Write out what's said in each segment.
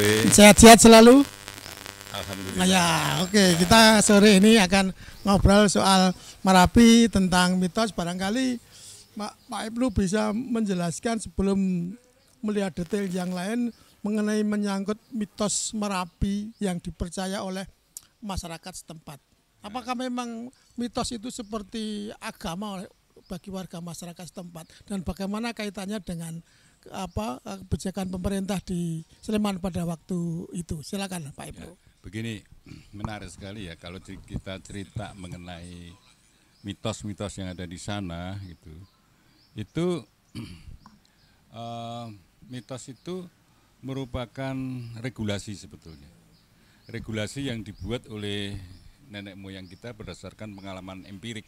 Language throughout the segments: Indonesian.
sore. Sehat-sehat selalu. Alhamdulillah. Ya, oke. Kita sore ini akan ngobrol soal Merapi tentang mitos. Barangkali Pak Ibnu bisa menjelaskan sebelum melihat detail yang lain mengenai menyangkut mitos Merapi yang dipercaya oleh masyarakat setempat. Apakah memang mitos itu seperti agama bagi warga masyarakat setempat dan bagaimana kaitannya dengan kebijakan pemerintah di Sleman pada waktu itu? Silakan Pak Ibnu. Ya, begini, menarik sekali ya kalau kita cerita mengenai mitos-mitos yang ada di sana gitu. Itu mitos itu merupakan regulasi sebetulnya. Regulasi yang dibuat oleh nenek moyang kita berdasarkan pengalaman empirik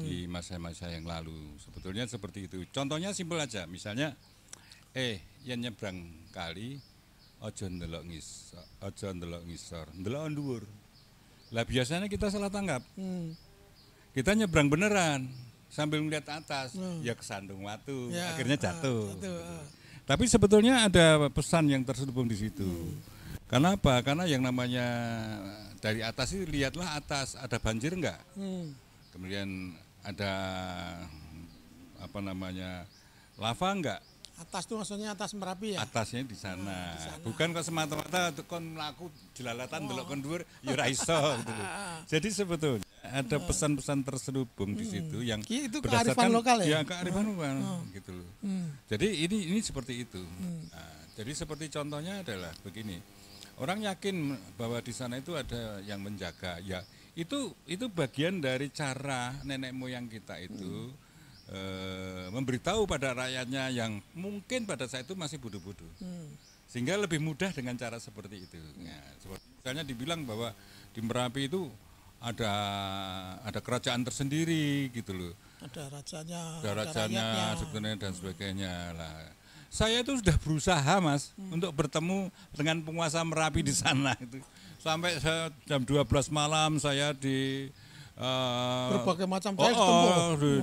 di masa-masa yang lalu. Sebetulnya seperti itu. Contohnya simpel aja, misalnya yang nyebrang kali ojo ndelok ngisor, ndelok dhuwur. Lah biasanya kita salah tanggap. Kita nyebrang beneran sambil melihat atas, ya kesandung watu, akhirnya jatuh. Tapi sebetulnya ada pesan yang terselubung di situ. Karena apa? Karena yang namanya dari atas itu lihatlah atas, ada banjir enggak? Kemudian ada lava enggak? Atas itu maksudnya atas Merapi ya? Atasnya di sana. Bukan kok semata-mata kon mlaku jelalatan delok kon dhuwur ya ora iso gitu loh. Jadi sebetulnya ada pesan-pesan terselubung di situ yang itu berdasarkan kearifan lokal ya? Ya kearifan lokal gitu loh. Jadi ini seperti itu. Nah, jadi seperti contohnya adalah begini. Orang yakin bahwa di sana itu ada yang menjaga. Ya, itu bagian dari cara nenek moyang kita itu memberitahu pada rakyatnya yang mungkin pada saat itu masih bodoh-bodoh. Sehingga lebih mudah dengan cara seperti itu. Ya, seperti misalnya dibilang bahwa di Merapi itu ada kerajaan tersendiri gitu loh. Ada rajanya, sebetulnya dan sebagainya lah. Saya itu sudah berusaha Mas untuk bertemu dengan penguasa Merapi di sana itu. Sampai jam 12 malam saya di berbagai macam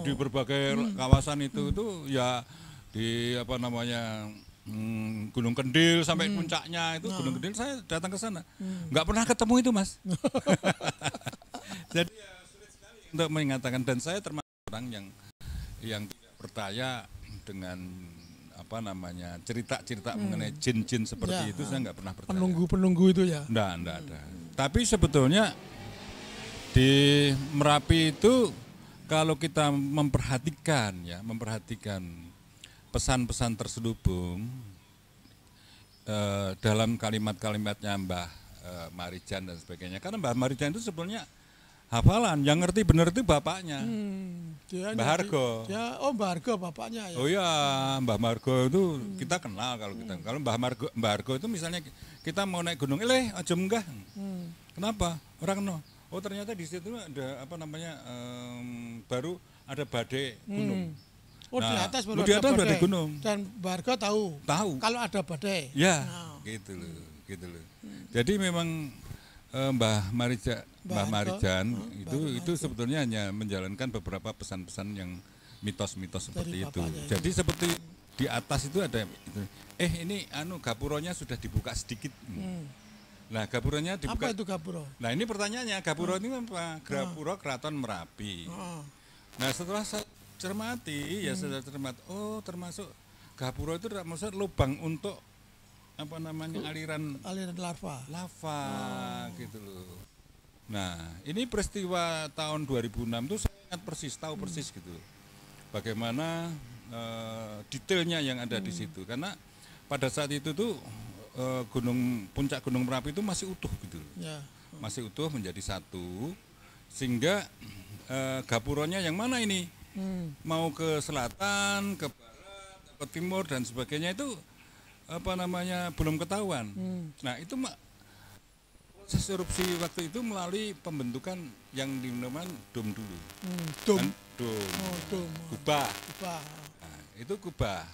di berbagai kawasan itu ya di Gunung Kendil sampai puncaknya itu Gunung Kendil saya datang ke sana. Nggak pernah ketemu itu Mas. Jadi ya, sulit sekali untuk mengatakan, dan saya termasuk orang yang tidak percaya dengan cerita-cerita mengenai jin-jin seperti itu. Saya nggak pernah percaya. Penunggu itu ya? Nggak ada. Tapi sebetulnya di Merapi itu kalau kita memperhatikan pesan-pesan terselubung dalam kalimat-kalimatnya Mbah Marijan dan sebagainya. Karena Mbah Marijan itu sebetulnya hafalan, yang ngerti benar itu bapaknya. Mbah Hargo. Mbah Hargo bapaknya ya. Oh iya, Mbah Margo itu kita kenal kalau kita. Kalau Mbah Hargo itu misalnya kita mau naik gunung, aja munggah. Kenapa? Orang kenal. Oh ternyata di situ ada baru ada badai gunung. Oh di atas baru di atas ada badai gunung. Dan Mbah Hargo tahu. Kalau ada badai. Ya, gitu loh. Jadi memang Mbah Marijan itu sebetulnya hanya menjalankan beberapa pesan-pesan yang mitos-mitos seperti itu. Jadi seperti di atas itu ada itu. Ini gapuronya sudah dibuka sedikit. Nah, gapuronya dibuka. Apa itu gapuro? Nah, ini pertanyaannya, gapuro ini apa? Gapuro Keraton Merapi. Nah, setelah saya cermati, oh termasuk gapuro itu termasuk lubang untuk aliran lava gitu loh. Nah, ini peristiwa tahun 2006 itu saya ingat persis, tahu persis gitu. Bagaimana detailnya yang ada di situ, karena pada saat itu tuh puncak Gunung Merapi itu masih utuh gitu. Masih utuh menjadi satu, sehingga gapuronya yang mana ini? Mau ke selatan, ke barat, ke timur dan sebagainya itu belum ketahuan. Nah, itu proses erupsi waktu itu melalui pembentukan yang dinamakan dom dulu. Dom. Kubah. Nah, itu kubah.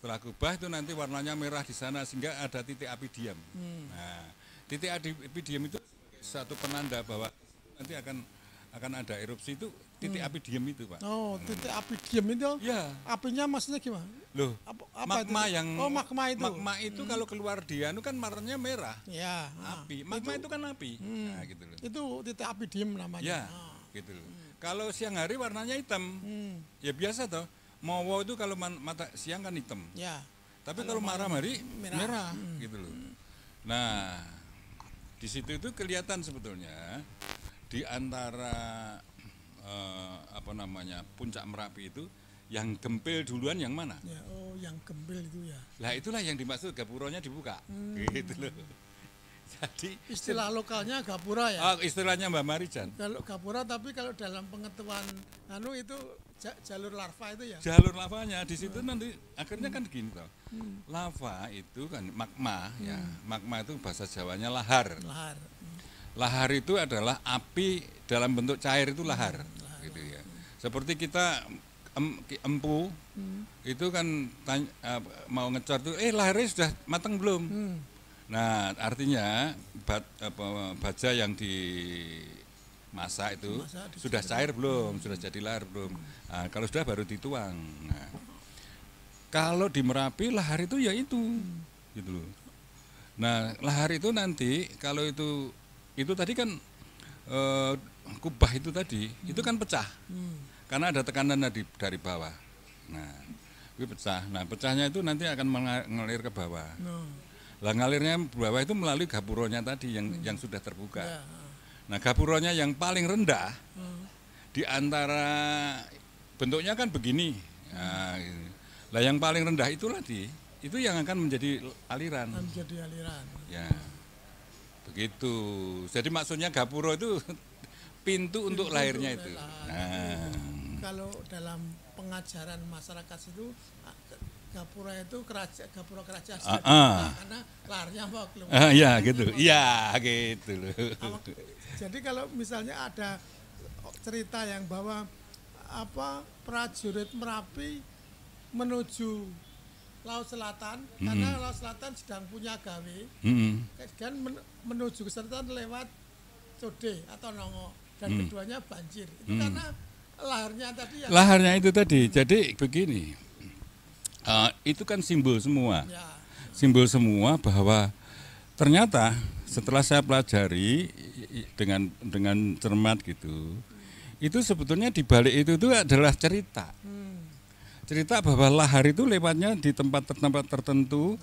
Setelah kubah itu nanti warnanya merah di sana sehingga ada titik api diam. Nah, titik api diam itu satu penanda bahwa nanti akan akan ada erupsi itu titik api diem itu, Pak. Oh, titik api diem itu? Ya. Apinya maksudnya gimana? Loh, magma itu? yang magma itu. Magma itu kalau keluar dia itu kan warnanya merah. Ya. Api. Magma itu kan api. Nah, gitu loh. Itu titik api diem namanya. Ya, gitu loh. Kalau siang hari warnanya hitam. Ya biasa toh. Mowo itu kalau mata siang kan hitam. Ya. Tapi kalau malam hari merah, gitu loh. Nah, di situ itu kelihatan sebetulnya di antara puncak Merapi itu yang gempil duluan yang mana? Ya, oh, yang gempil itu ya. Lah itulah yang dimaksud gapuronya dibuka, gitu loh. Jadi istilah lokalnya gapura ya. Oh, istilahnya Mbak Marijan. Kalau gapura, tapi kalau dalam pengetahuan itu jalur larva itu ya. Jalur lavanya di situ nanti akhirnya kan gini toh. Lava itu kan magma ya. Magma itu bahasa Jawanya lahar. Lahar. Lahar itu adalah api dalam bentuk cair itu lahar. Gitu ya. Seperti kita empu itu kan mau ngecor tuh laharnya sudah matang belum? Nah, artinya baja yang dimasak itu sudah cair belum, sudah jadi lahar belum. Nah, kalau sudah baru dituang. Nah, kalau di Merapi lahar itu ya itu, gitu loh. Nah, lahar itu nanti kalau itu tadi kan kubah itu tadi, itu kan pecah. Karena ada tekanan dari bawah. Nah, itu pecah. Nah, pecahnya itu nanti akan mengalir ke bawah. Lah ngalirnya bawah itu melalui gapuronya tadi yang sudah terbuka. Nah, gapuronya yang paling rendah di antara bentuknya kan begini. Nah, lah yang paling rendah itulah itu yang akan menjadi aliran. Menjadi aliran. Ya. Begitu. Jadi maksudnya gapuro itu pintu untuk lahirnya itu. Nah. Kalau dalam pengajaran masyarakat itu gapura itu gapura kerajaan karena lahirnya mau keluar. Iya gitu. Iya gitu loh. Jadi kalau misalnya ada cerita yang bahwa prajurit Merapi menuju Laut Selatan karena Laut Selatan sedang punya gawe dan menuju ke selatan lewat Code atau Nongo dan keduanya banjir itu karena laharnya tadi laharnya itu tadi. Jadi begini, itu kan simbol semua ya. Simbol semua bahwa ternyata setelah saya pelajari dengan cermat gitu, itu sebetulnya di balik itu adalah cerita. Cerita bahwa lahar itu lewatnya di tempat tertentu,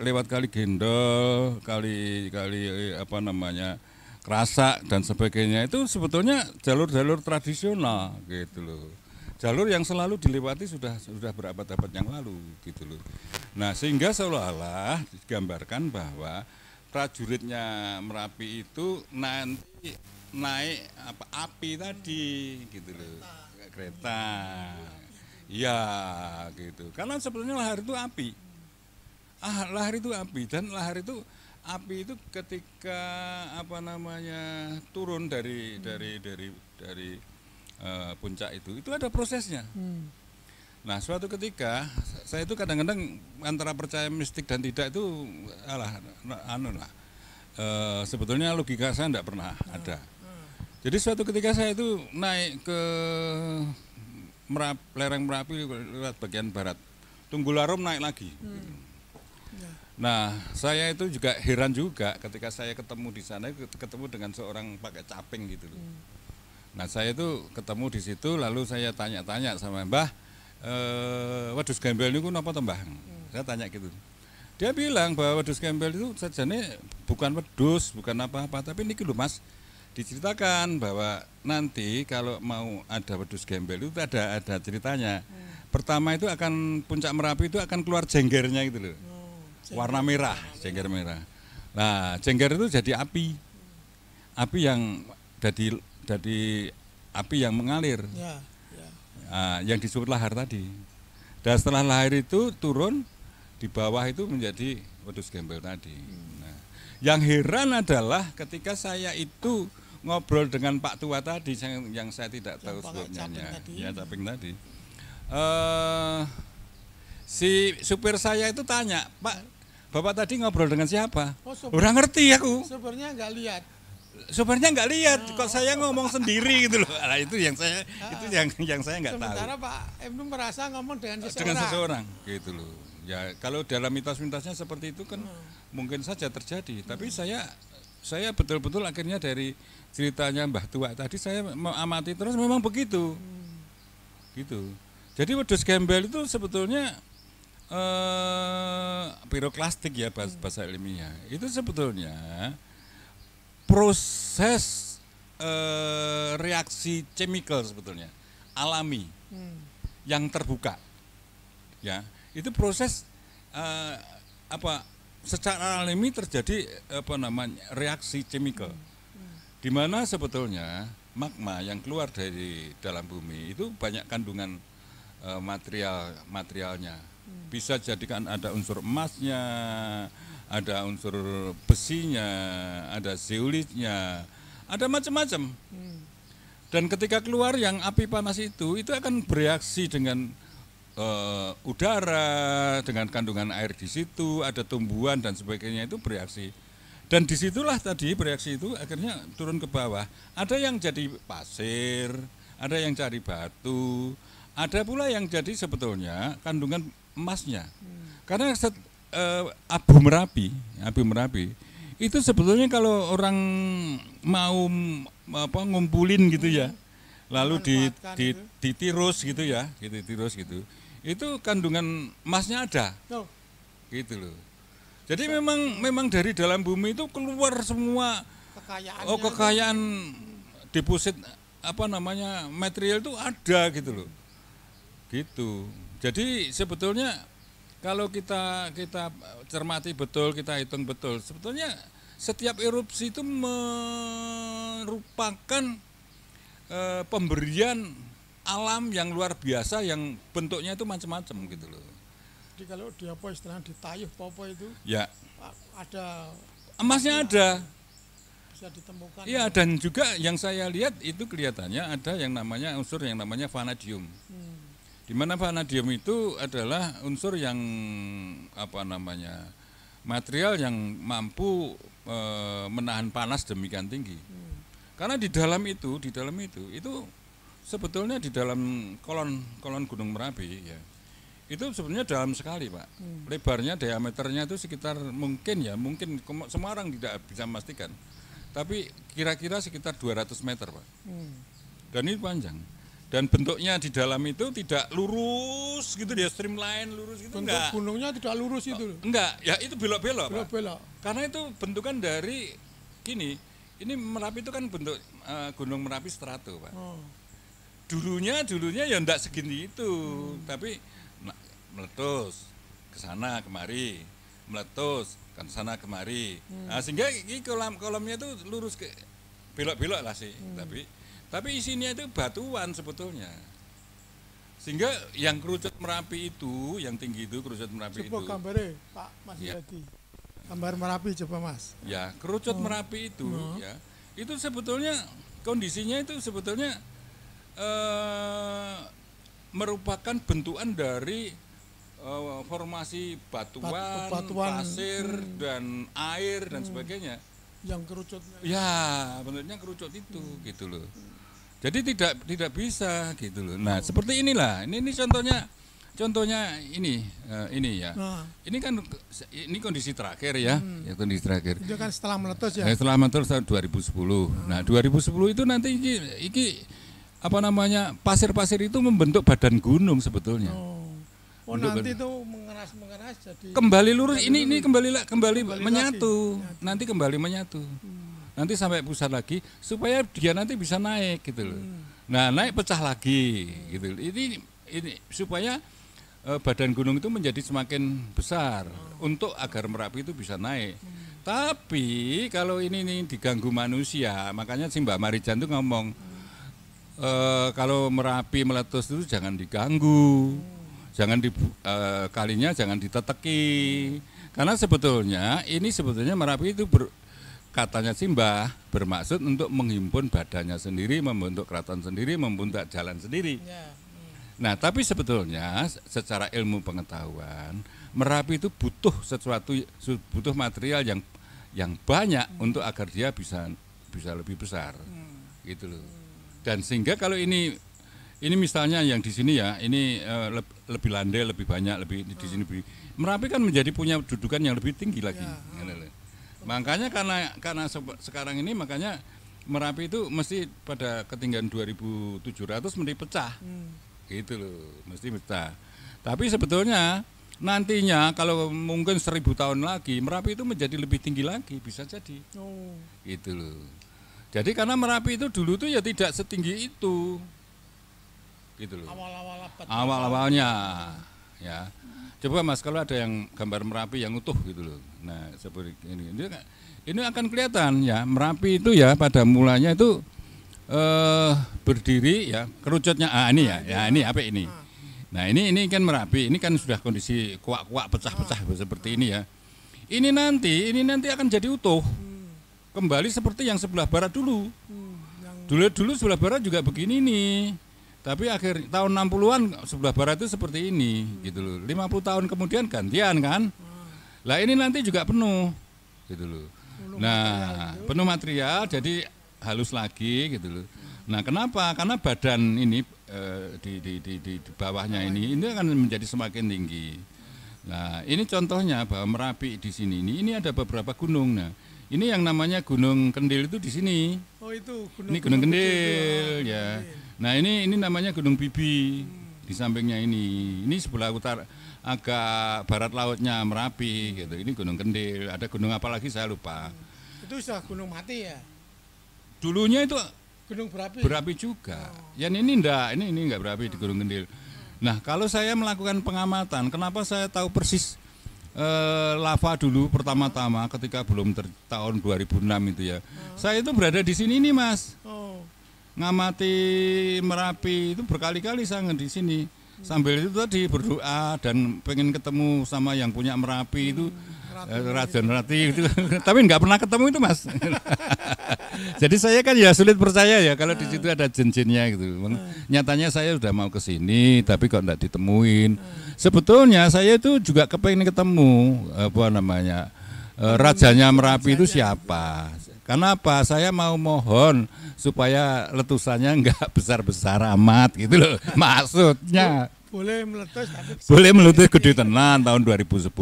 lewat kali Gendol, kali Kerasak dan sebagainya, itu sebetulnya jalur-jalur tradisional gitu loh. Jalur yang selalu dilewati sudah berabad-abad yang lalu gitu loh. Nah, sehingga seolah-olah digambarkan bahwa prajuritnya Merapi itu nanti naik api tadi gitu loh. Kereta. Ya gitu. Karena sebetulnya lahar itu api. Lahar itu api dan lahar itu api itu ketika turun dari puncak itu ada prosesnya. Nah, suatu ketika saya itu kadang-kadang antara percaya mistik dan tidak itu sebetulnya logika saya tidak pernah ada. Jadi suatu ketika saya itu naik ke lereng Merapi lewat bagian barat, Tunggularum naik lagi. Nah, saya itu juga heran juga ketika saya ketemu di sana, ketemu dengan seorang pakai caping gitu loh. Nah, saya itu ketemu di situ, lalu saya tanya-tanya sama Mbah, wedhus gembel niku napa to Mbah? Saya tanya gitu. Dia bilang bahwa wedhus gembel itu sajane bukan wedhus, bukan apa-apa, tapi niki lho Mas, diceritakan bahwa nanti kalau mau ada wedhus gembel itu ada ceritanya. Pertama itu akan puncak Merapi itu akan keluar jenggernya gitu loh. Warna merah, jengger merah. Nah, jengger itu jadi api. Api yang jadi api yang mengalir. Ya. Nah, yang disebut lahar tadi. Dan setelah lahar itu turun di bawah itu menjadi wedhus gembel tadi. Nah, yang heran adalah ketika saya itu ngobrol dengan Pak Tua tadi yang saya tidak tahu sebabnya. Ya, caping tadi. Si supir saya itu tanya, Pak, Bapak tadi ngobrol dengan siapa? Udah ngerti aku. Sebenarnya nggak lihat. Sopirnya nggak lihat, kok saya ngomong sendiri gitu loh. Nah, itu yang saya nggak tahu. Sementara Pak Ibnu merasa ngomong dengan seseorang. Dengan seseorang gitu loh. Ya kalau dalam mitos-mitosnya seperti itu kan mungkin saja terjadi. Tapi saya betul-betul akhirnya dari ceritanya Mbah Tua tadi saya mengamati terus memang begitu. Gitu. Jadi wedhus gembel itu sebetulnya piroklastik ya bahasa ilmiah. Itu sebetulnya proses reaksi chemical sebetulnya alami yang terbuka, ya itu proses secara alami terjadi reaksi chemical, di mana sebetulnya magma yang keluar dari dalam bumi itu banyak kandungan materialnya, bisa jadikan ada unsur emasnya, ada unsur besinya, ada zeolitnya, ada macam-macam. Dan ketika keluar yang api panas itu akan bereaksi dengan udara, dengan kandungan air di situ, ada tumbuhan dan sebagainya itu bereaksi. Dan disitulah tadi bereaksi itu akhirnya turun ke bawah. Ada yang jadi pasir, ada yang jadi batu, ada pula yang jadi sebetulnya kandungan emasnya. Karena abu Merapi itu sebetulnya kalau orang mau ngumpulin gitu ya, lalu ditirus gitu ya, gitu. Itu kandungan emasnya ada, gitu loh. Jadi memang dari dalam bumi itu keluar semua kekayaan deposit material itu ada gitu loh, gitu. Jadi sebetulnya kalau kita cermati betul, kita hitung betul, sebetulnya setiap erupsi itu merupakan pemberian alam yang luar biasa yang bentuknya itu macam-macam gitu loh. Jadi kalau di istilahnya ditayuh popo itu, ya ada emasnya ada. Bisa ditemukan. Iya, dan juga yang saya lihat itu kelihatannya ada yang namanya unsur yang namanya vanadium. Di mana vanadium itu adalah unsur yang material yang mampu menahan panas demikian tinggi. Karena di dalam itu sebetulnya di dalam kolon Gunung Merapi ya, itu sebenarnya dalam sekali Pak. Lebarnya, diameternya itu sekitar mungkin semua orang tidak bisa memastikan, tapi kira-kira sekitar 200 meter Pak. Dan ini panjang. Dan bentuknya di dalam itu tidak lurus gitu dia, streamline lurus gitu. Bentuk enggak. Gunungnya tidak lurus itu. Enggak, ya itu belok-belok. Belok-belok. Karena itu bentukan dari ini Merapi itu kan bentuk Gunung Merapi strato, Pak. Dulunya ya enggak segini itu, tapi meletus ke sana kemari, meletus ke sana kemari. Nah, sehingga ini kolamnya itu lurus ke belok-belok lah sih, tapi isinya itu batuan sebetulnya. Sehingga yang kerucut Merapi itu, yang tinggi itu kerucut Merapi coba itu. Gambarnya Pak Mas Yadi. Gambar Merapi coba Mas. Ya, kerucut Merapi itu ya. Itu sebetulnya kondisinya itu sebetulnya merupakan bentukan dari formasi batuan, pasir dan air dan sebagainya. Yang kerucutnya. Ya, bentuknya kerucut itu gitu loh. Jadi tidak bisa gitu loh. Nah, seperti inilah. Ini contohnya ini ya. Ini kan kondisi terakhir ya. Ya kondisi terakhir. Itu kan setelah meletus ya. Setelah meletus tahun 2010. Nah, 2010 itu nanti iki pasir-pasir itu membentuk badan gunung sebetulnya. Nanti itu mengeras jadi kembali lurus. Ini kembali menyatu. Nanti kembali menyatu. Nanti sampai pusat lagi supaya dia nanti bisa naik gitu loh. Nah, naik pecah lagi gitu. Ini supaya badan gunung itu menjadi semakin besar untuk agar Merapi itu bisa naik. Tapi kalau ini diganggu manusia, makanya si Mbak Marijan itu ngomong kalau Merapi meletus itu jangan diganggu. Jangan kalinya jangan diteteki. Karena sebetulnya Merapi itu katanya Simbah bermaksud untuk menghimpun badannya sendiri, membentuk keraton sendiri, membentuk jalan sendiri. Nah, tapi sebetulnya secara ilmu pengetahuan Merapi itu butuh material yang banyak untuk agar dia bisa bisa lebih besar, gitu loh. Dan sehingga kalau ini misalnya yang di sini ya, ini lebih landai, lebih banyak, lebih di sini Merapi kan menjadi punya dudukan yang lebih tinggi lagi. Makanya karena sekarang ini makanya Merapi itu mesti pada ketinggian 2.700 mesti pecah, gitu loh, mesti pecah. Tapi sebetulnya nantinya kalau mungkin 1.000 tahun lagi Merapi itu menjadi lebih tinggi lagi, bisa jadi, gitu loh. Jadi karena Merapi itu dulu tuh ya tidak setinggi itu. Gitu loh. Awal-awalnya ya. Coba Mas kalau ada yang gambar Merapi yang utuh gitu loh. Nah, seperti ini akan kelihatan ya, Merapi itu ya pada mulanya itu berdiri ya, kerucutnya ini ya. Ini apa ini? Nah, ini kan Merapi, ini kan sudah kondisi kuak-kuak pecah-pecah seperti ini ya. Ini nanti akan jadi utuh. Kembali seperti yang sebelah barat dulu. Dulu sebelah barat juga begini nih. Tapi akhir tahun 60-an sebelah barat itu seperti ini gitu loh. 50 tahun kemudian gantian kan. Lah ini nanti juga penuh gitu loh. Nah, penuh material jadi halus lagi gitu loh. Nah, kenapa? Karena badan ini di bawahnya ini akan menjadi semakin tinggi. Nah, ini contohnya bahwa Merapi di sini ini ada beberapa gunung. Nah, ini yang namanya Gunung Kendil itu di sini. Oh, itu gunung. Ini Gunung Kendil ya. Nah, ini namanya Gunung Bibi di sampingnya ini. Ini sebelah utara agak barat lautnya Merapi gitu. Ini Gunung Kendil, ada gunung apa lagi saya lupa. Itu sudah gunung mati ya? Dulunya itu gunung berapi. Berapi juga. Yang ini enggak berapi di Gunung Kendil. Nah, kalau saya melakukan pengamatan, kenapa saya tahu persis lava dulu pertama-tama ketika belum tahun 2006 itu ya. Saya itu berada di sini nih, Mas. Ngamati Merapi itu berkali-kali saya di sini. Sambil itu tadi berdoa dan pengen ketemu sama yang punya Merapi itu Raja Rati itu. Tapi nggak pernah ketemu itu, Mas. Jadi saya kan ya sulit percaya ya kalau di situ ada jin-jinnya gitu. Nyatanya saya sudah mau ke sini tapi kok nggak ditemuin. Sebetulnya saya itu juga kepengen ketemu rajanya Merapi itu siapa. Kenapa? Saya mau mohon supaya letusannya enggak besar-besar amat gitu loh. Maksudnya boleh meletus gede tenan tahun 2010.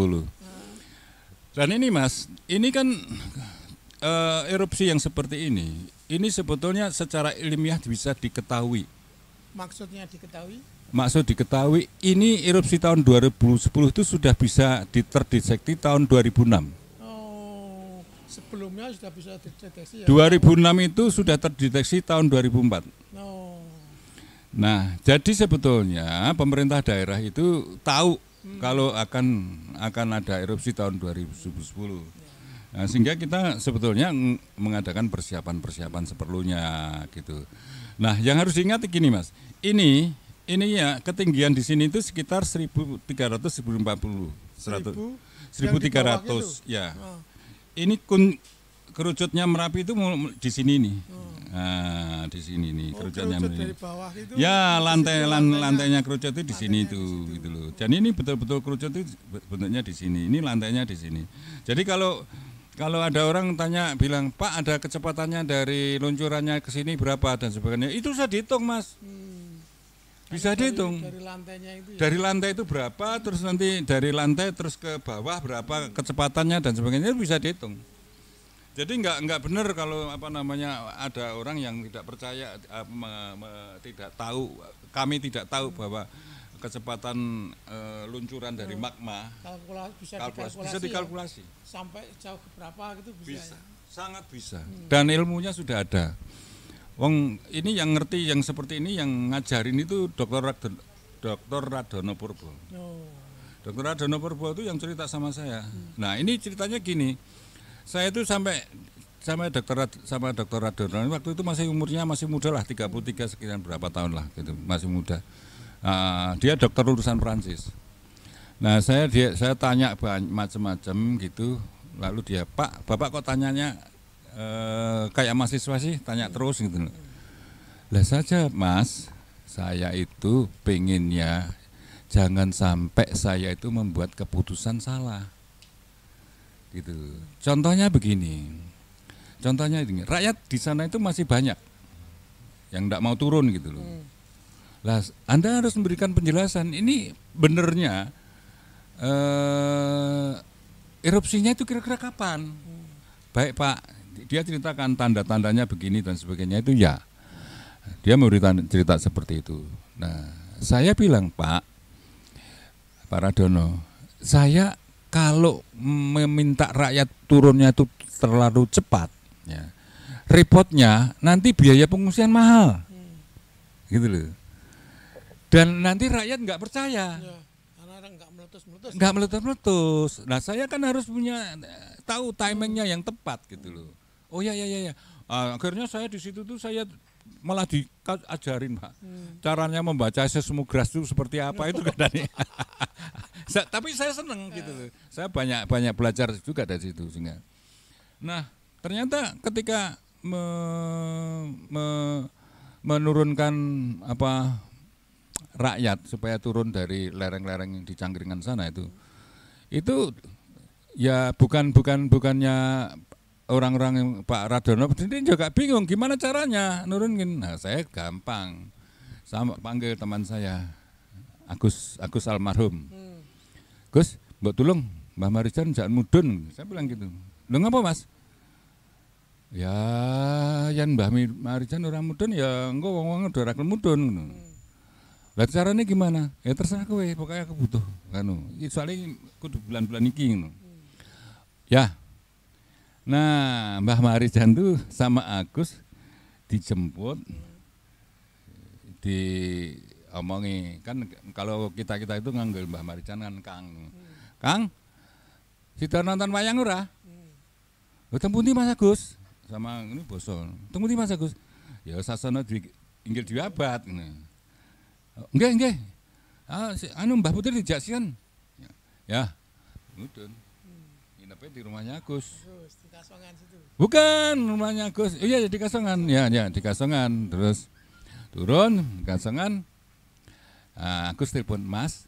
Dan ini Mas, ini kan erupsi yang seperti ini sebetulnya secara ilmiah bisa diketahui. Maksudnya diketahui? Maksud diketahui, ini erupsi tahun 2010 itu sudah bisa terdeteksi tahun 2006. Sebelumnya sudah bisa dideteksi ya? 2006 itu sudah terdeteksi tahun 2004. Nah, jadi sebetulnya pemerintah daerah itu tahu kalau akan ada erupsi tahun 2010. Nah, sehingga kita sebetulnya mengadakan persiapan seperlunya gitu. Nah, yang harus diingat gini Mas, ini ya ketinggian di sini itu sekitar 1.300 1.040 1.300 ya. Ini kerucutnya Merapi itu di sini nih. Nah, di sini nih kerucutnya. Dari bawah itu. Ya, lantainya kerucut itu di sini itu gitu loh. Dan ini betul-betul kerucut itu bentuknya di sini. Ini lantainya di sini. Jadi kalau ada orang tanya bilang, "Pak, ada kecepatannya dari luncurannya ke sini berapa dan sebagainya." Itu bisa dihitung, Mas. Bisa dihitung. Dari lantainya itu ya? Dari lantai itu berapa, terus nanti dari lantai terus ke bawah berapa kecepatannya dan sebagainya itu bisa dihitung. Jadi enggak benar kalau ada orang yang tidak percaya tidak tahu, kami tidak tahu bahwa kecepatan luncuran dari magma bisa dikalkulasi. Ya? Sampai jauh ke berapa gitu bisa. Ya? Sangat bisa. Dan ilmunya sudah ada. Wong ini yang ngerti yang seperti ini yang ngajarin itu Dr. Radono Purbo. Dr. Radono Purbo itu yang cerita sama saya. Nah, ini ceritanya gini. Saya itu sampai Dr. Radono waktu itu umurnya masih muda lah, 33 sekian berapa tahun lah gitu, masih muda. Dia dokter lulusan Prancis. Nah, saya tanya macam-macam gitu. Lalu dia, "Pak, Bapak kok tanyanya kayak mahasiswa sih, tanya terus gitu." Lah saja Mas, saya itu pengennya jangan sampai saya itu membuat keputusan salah gitu. Contohnya begini, Contohnya ini, rakyat di sana itu masih banyak yang tidak mau turun gitu loh. Lah, Anda harus memberikan penjelasan. Ini benernya erupsinya itu kira-kira kapan? Baik Pak, dia ceritakan tanda-tandanya begini dan sebagainya itu ya. Dia memberi cerita seperti itu. Nah, saya bilang Pak Radono, saya kalau meminta rakyat turunnya itu terlalu cepat, ya, repotnya nanti biaya pengungsian mahal, gitu loh. Dan nanti rakyat nggak percaya, nggak meletus-meletus. Nah saya kan harus punya tahu timingnya yang tepat gitu loh. Oh ya. Akhirnya saya di situ tuh saya malah diajarin Pak, caranya membaca seismograf itu seperti apa itu katanya. Tapi saya seneng gitu loh. Saya banyak belajar juga dari situ sehingga. Nah ternyata ketika menurunkan apa rakyat supaya turun dari lereng-lereng di Cangkringan sana itu ya bukannya orang-orang yang Pak Radono ini juga bingung gimana caranya nurunin. Nah saya gampang, sama panggil teman saya Agus almarhum. Gus, mbok tulung Mbah Marijan jangan mudun. Saya bilang gitu. Lu ngapa Mas? Ya, yan Mbah Marijan orang mudun ya engko wong-wong udah rakel mudun ngono. Lah carane gimana? Ya terserah kowe, pokoknya aku butuh kanu. Soalnya kudu bulan-bulan iki ngono. Ya. Nah, Mbah Marijan tuh sama Agus dijemput diomongi kan kalau kita itu nganggil Mbah Marijan kan Kang sida nonton wayang ora? Teng pundi Mas Agus? Sama ini boso. Teng pundi Mas Agus? Ya sasana inggil diabat ngene. Nggih. Anu Mbah Putri dijaksian. Ya. Mudun. Nginepnya di rumahnya Agus. Di Kasongan situ. Bukan rumahnya Agus. Iya di Kasongan. Ya di Kasongan. Terus turun Kasongan. Agus telepon Mas.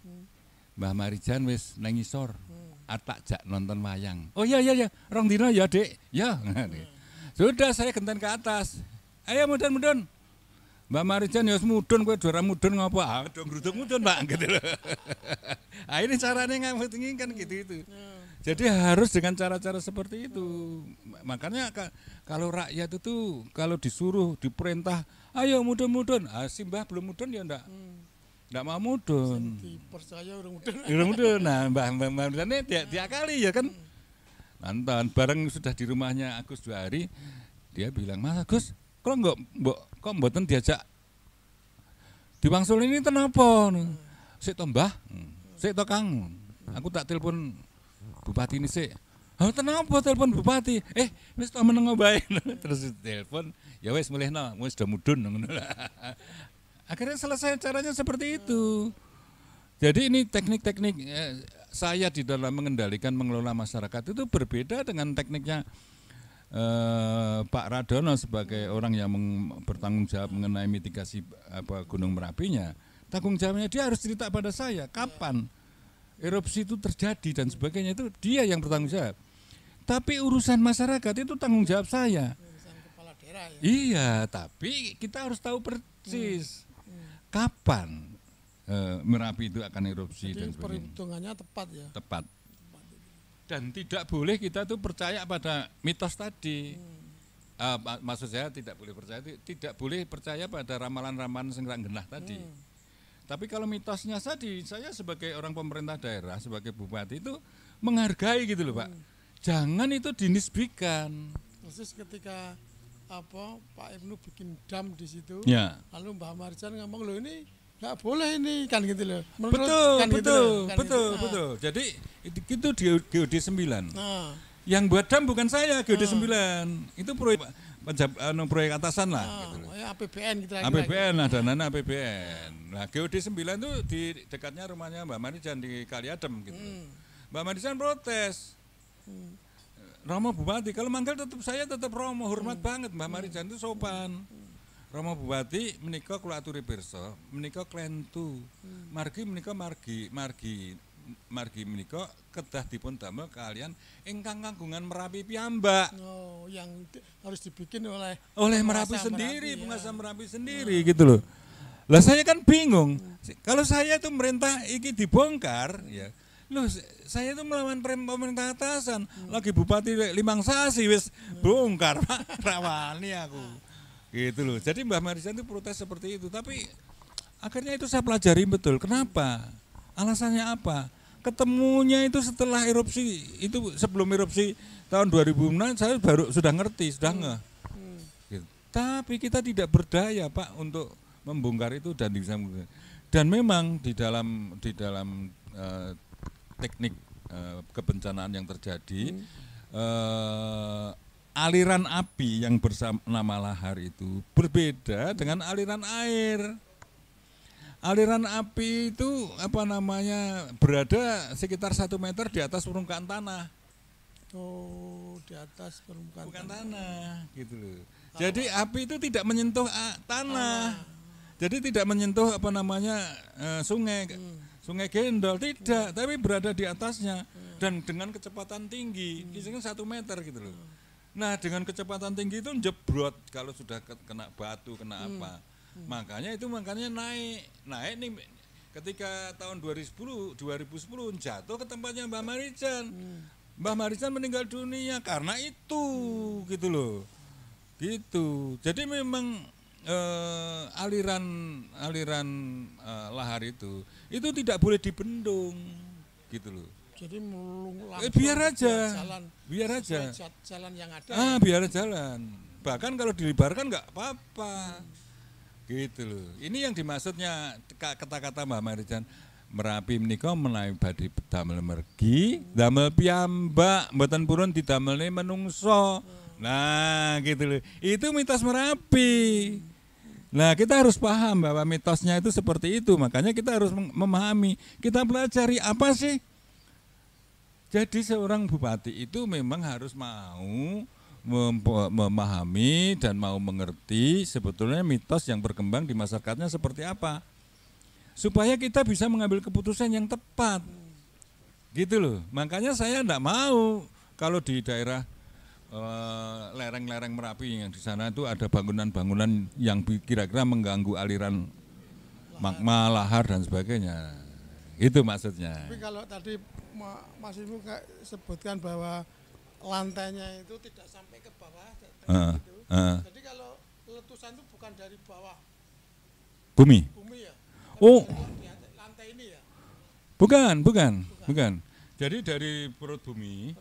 Mbah Marijan wis nang ngisor. Atak jak nonton wayang. Oh iya. Rong dina ya, Dik. Ya. Sudah saya genten ke atas. Ayo mudun. Mbak Marijan ya mudun, kowe ora mudun ngapa? Ah, do ngruduk mudun, Pak, gitu loh. Ini caranya ngamutingi kan gitu. Jadi harus dengan cara-cara seperti itu. Makanya kalau rakyat itu kalau disuruh, diperintah, ayo mudun. Si Mbah belum mudun ya enggak mau mudun. Dipercaya orang mudun. Orang mudun. Nah, Mbah Marijan ini diakali ya kan. Nonton bareng sudah di rumahnya Agus 2 hari, dia bilang, "Mas Agus, kok mboten diajak diwangsul ini kenapa? Sik to Mbah, sik to Kang. Aku tak telepon bupati ini sik. Oh kenapa telepon bupati? Wis to meneng bae." Terus telepon, ya wis mulihno, wis do mudun ngono. Akhirnya selesai caranya seperti itu. Jadi ini teknik-teknik saya di dalam mengendalikan mengelola masyarakat itu berbeda dengan tekniknya Pak Radono sebagai orang yang bertanggung jawab mengenai mitigasi Gunung Merapinya. Tanggung jawabnya dia harus cerita pada saya kapan erupsi itu terjadi dan sebagainya, itu dia yang bertanggung jawab. Tapi urusan masyarakat itu tanggung jawab saya. Urusan kepala daerah ya. Iya, tapi kita harus tahu persis kapan Merapi itu akan erupsi. Jadi dan sebagainya. perhitungannya tepat ya. Tepat. Dan tidak boleh kita tuh percaya pada mitos tadi. Maksud saya tidak boleh percaya pada ramalan-ramalan sing genah tadi. Tapi kalau mitosnya tadi, saya sebagai orang pemerintah daerah, sebagai bupati itu menghargai gitu loh Pak. Jangan itu dinisbikan. Khusus ketika Pak Ibnu bikin dam di situ, ya. Lalu Mbah Marijan ngomong loh ini nggak boleh ini kan gitu loh. Betul. Jadi itu di GOD 9. Yang buat dam bukan saya, GOD 9. Itu proyek atasan lah. Gitu. APBN gitu. APBN lah, dananya APBN. Nah GOD 9 itu di dekatnya rumahnya Mbak Marijan di Kaliadem gitu. Mbak Marijan protes. Romo Bupati, kalau manggil saya tetap Romo, hormat banget Mbak Marijan itu sopan. Romo Bupati menika kula aturi pirsa, menika klentu. Margi menika margi margi menika kedah dipun damel kalian ingkang kagungan Merapi piyambak. Oh, yang harus dibikin oleh Merapi sendiri, penguasa Merapi sendiri gitu loh. Lah saya kan bingung. Kalau saya itu merintah iki dibongkar ya. Loh, saya itu melawan pemerintah atasan. Lagi Bupati Limang Sasi wis bongkar, Pak. Rawani aku. Gitu loh. Jadi Mbah Marijan itu protes seperti itu, tapi akhirnya itu saya pelajari betul. Kenapa? Alasannya apa? Ketemunya itu setelah erupsi, itu sebelum erupsi tahun 2006 saya baru sudah ngerti, sudah ngeh. Gitu. Tapi kita tidak berdaya, Pak, untuk membongkar itu dan bisa. Dan memang di dalam teknik kebencanaan yang terjadi, aliran api yang bernama lahar itu berbeda dengan aliran air. Aliran api itu berada sekitar 1 meter di atas permukaan tanah. Oh, di atas permukaan tanah gitu loh. Jadi api itu tidak menyentuh tanah. Jadi tidak menyentuh sungai. Sungai Gendol tidak, tapi berada di atasnya dan dengan kecepatan tinggi, kisaran 1 meter gitu loh. Nah, dengan kecepatan tinggi itu jebrot kalau sudah kena batu, kena apa. Makanya naik nih ketika tahun 2010 jatuh ke tempatnya Mbah Marijan. Mbah Marijan meninggal dunia karena itu gitu loh. Gitu. Jadi memang aliran lahar itu tidak boleh dibendung gitu loh. Jadi biar aja jalan yang ada. Biar jalan. Bahkan kalau dilebarkan nggak apa-apa. Gitu loh. Ini yang dimaksudnya kata-kata Mbah Marijan. Merapi menika menawi badhe damel mergi, damel piyambak, mboten purun didamelne menungso. Nah, gitu loh. Itu mitos Merapi. Nah, kita harus paham bahwa mitosnya itu seperti itu. Makanya kita harus memahami. Kita pelajari apa sih? Jadi seorang bupati itu memang harus mau memahami dan mau mengerti sebetulnya mitos yang berkembang di masyarakatnya seperti apa. Supaya kita bisa mengambil keputusan yang tepat. Gitu loh. Makanya saya enggak mau kalau di daerah lereng-lereng Merapi yang di sana itu ada bangunan-bangunan yang kira-kira mengganggu aliran magma, lahar dan sebagainya. Itu maksudnya. Tapi kalau tadi Mas Ibu sebutkan bahwa lantainya itu tidak sampai ke bawah, gitu. Jadi kalau letusan itu bukan dari bawah bumi ya? Oh, lantai ini ya? Bukan. Jadi dari perut bumi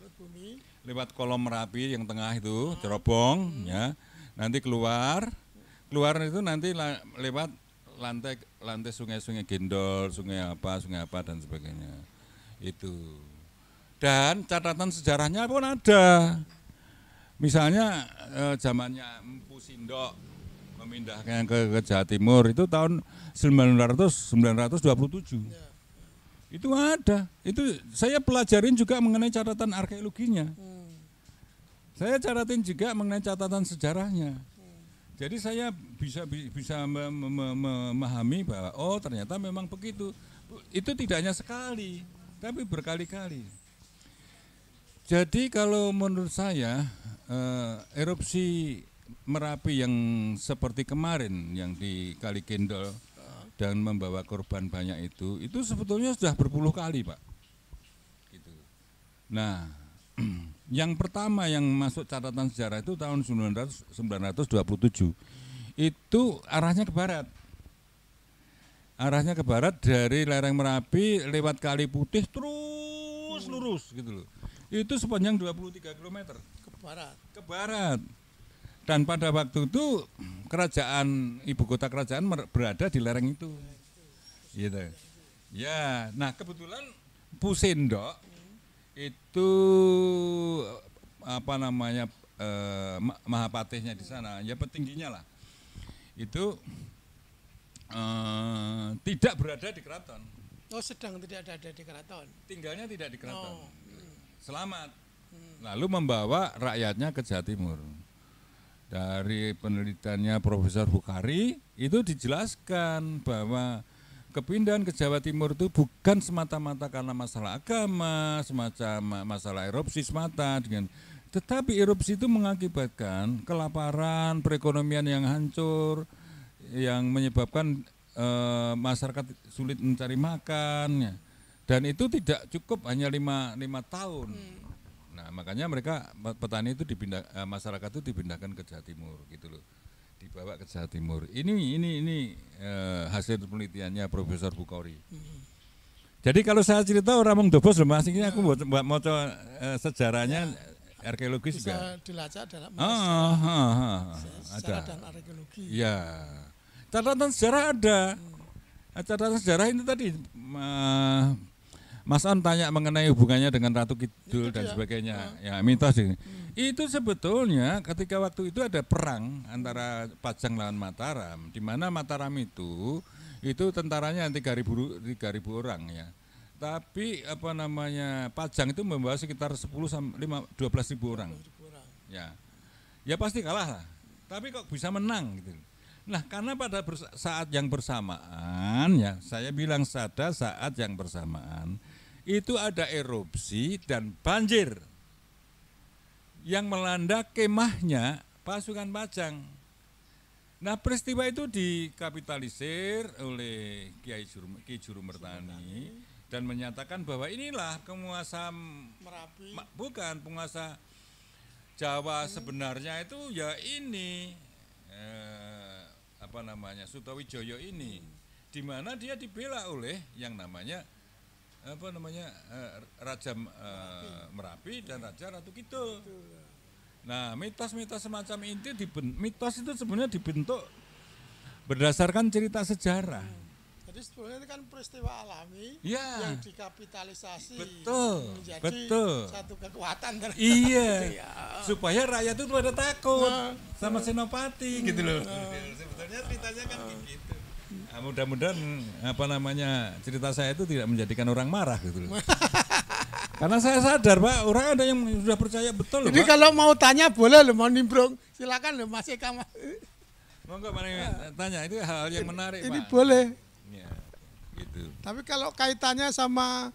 lewat kolom Merapi yang tengah itu cerobong ya, nanti keluar itu nanti lewat lantai sungai-sungai Gendol, sungai apa dan sebagainya itu. Dan catatan sejarahnya pun ada. Misalnya zamannya Empu Sindok memindahkan ke Jawa Timur itu tahun 927. Itu ada. Itu saya pelajarin juga mengenai catatan arkeologinya. Saya caratin juga mengenai catatan sejarahnya. Jadi saya bisa memahami bahwa ternyata memang begitu. Itu tidak hanya sekali, tapi berkali-kali. Jadi kalau menurut saya erupsi Merapi yang seperti kemarin yang di Kali Gendol dan membawa korban banyak itu sebetulnya sudah berpuluh kali, Pak. Gitu. Nah, yang pertama yang masuk catatan sejarah itu tahun 927. Itu arahnya ke barat. Arahnya ke barat dari lereng Merapi lewat Kali Putih terus lurus gitu loh. Itu sepanjang 23 km ke barat. Dan pada waktu itu ibu kota kerajaan berada di lereng itu. Gitu. Ya, nah kebetulan Pusendok itu Mahapatihnya di sana, ya petingginya lah. Itu tidak berada di keraton. Oh, sedang tidak ada di keraton. Tinggalnya tidak di keraton. Selamat. Lalu membawa rakyatnya ke Jawa Timur. Dari penelitiannya Profesor Bukhari itu dijelaskan bahwa kepindahan ke Jawa Timur itu bukan semata-mata karena masalah agama, semacam masalah erupsi semata tetapi erupsi itu mengakibatkan kelaparan, perekonomian yang hancur, yang menyebabkan masyarakat sulit mencari makan, ya. Dan itu tidak cukup hanya lima tahun. Nah, makanya mereka petani itu masyarakat itu dipindahkan ke Jawa Timur gitu loh. Dibawa ke Jawa Timur. Ini hasil penelitiannya Profesor Bukhari. Jadi kalau saya cerita orang mengdobos loh Mas, ini aku mau sejarahnya arkeologis bisa juga. dilacak dalam ada dan arkeologi. Ya. Catatan sejarah ada. Catatan sejarah ini tadi Mas An tanya mengenai hubungannya dengan Ratu Kidul dan sebagainya. Ya, mitos ini. Itu sebetulnya ketika waktu itu ada perang antara Pajang lawan Mataram, di mana Mataram itu tentaranya 3.000 orang ya. Tapi Pajang itu membawa sekitar 12.000 orang. Ya. Ya pasti kalah lah. Tapi kok bisa menang gitu. Nah, karena pada saat yang bersamaan ya, saya bilang saat yang bersamaan itu ada erupsi dan banjir yang melanda kemahnya pasukan Pajang. Nah, peristiwa itu dikapitalisir oleh Kiai Juru Mertani dan menyatakan bahwa inilah penguasa Merapi. Bukan penguasa Jawa sebenarnya itu ya ini Sutawijaya ini, di mana dia dibela oleh yang namanya Raja Merapi dan Raja Ratu Kidul. Nah, mitos-mitos semacam itu mitos itu sebenarnya dibentuk berdasarkan cerita sejarah. Jadi sebenarnya itu kan peristiwa alami ya, yang dikapitalisasi menjadi satu kekuatan. Iya, supaya rakyat itu pada takut sama Senopati gitu loh. Sebetulnya ceritanya kan gitu. Nah, mudah-mudahan cerita saya itu tidak menjadikan orang marah gitu loh. Karena saya sadar Pak, orang ada yang sudah percaya betul loh. Jadi Pak, kalau mau tanya boleh loh, mau nimbrung silakan loh Mas Eka. Monggo tanya, itu hal yang menarik ini Pak. Boleh. Ya, gitu. Tapi kalau kaitannya sama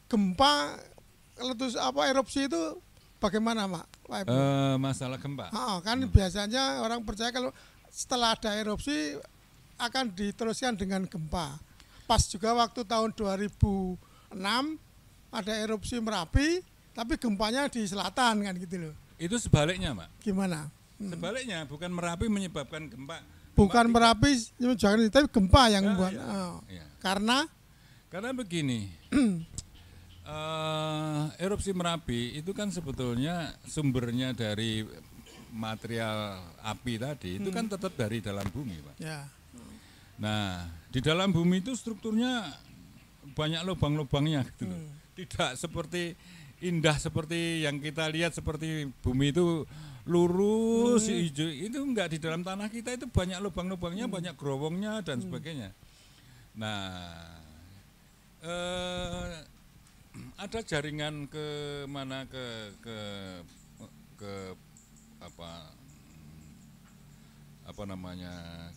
gempa, letus erupsi itu bagaimana Pak? Masalah gempa. Kan biasanya orang percaya kalau setelah ada erupsi akan diteruskan dengan gempa. Pas juga waktu tahun 2006 ada erupsi Merapi, tapi gempanya di selatan kan gitu loh. Itu sebaliknya Pak. Gimana? Sebaliknya, bukan Merapi menyebabkan gempa. Bukan Merapi, jangan, tapi gempa yang membuat. Ya. Karena begini, erupsi Merapi itu kan sebetulnya sumbernya dari material api tadi, itu kan tetap dari dalam bumi Pak. Ya. Nah, di dalam bumi itu strukturnya banyak lubang-lubangnya gitu loh. Tidak seperti indah seperti yang kita lihat, seperti bumi itu lurus hijau, itu enggak. Di dalam tanah kita itu banyak lubang-lubangnya, banyak gerowongnya dan sebagainya. Nah, ada jaringan ke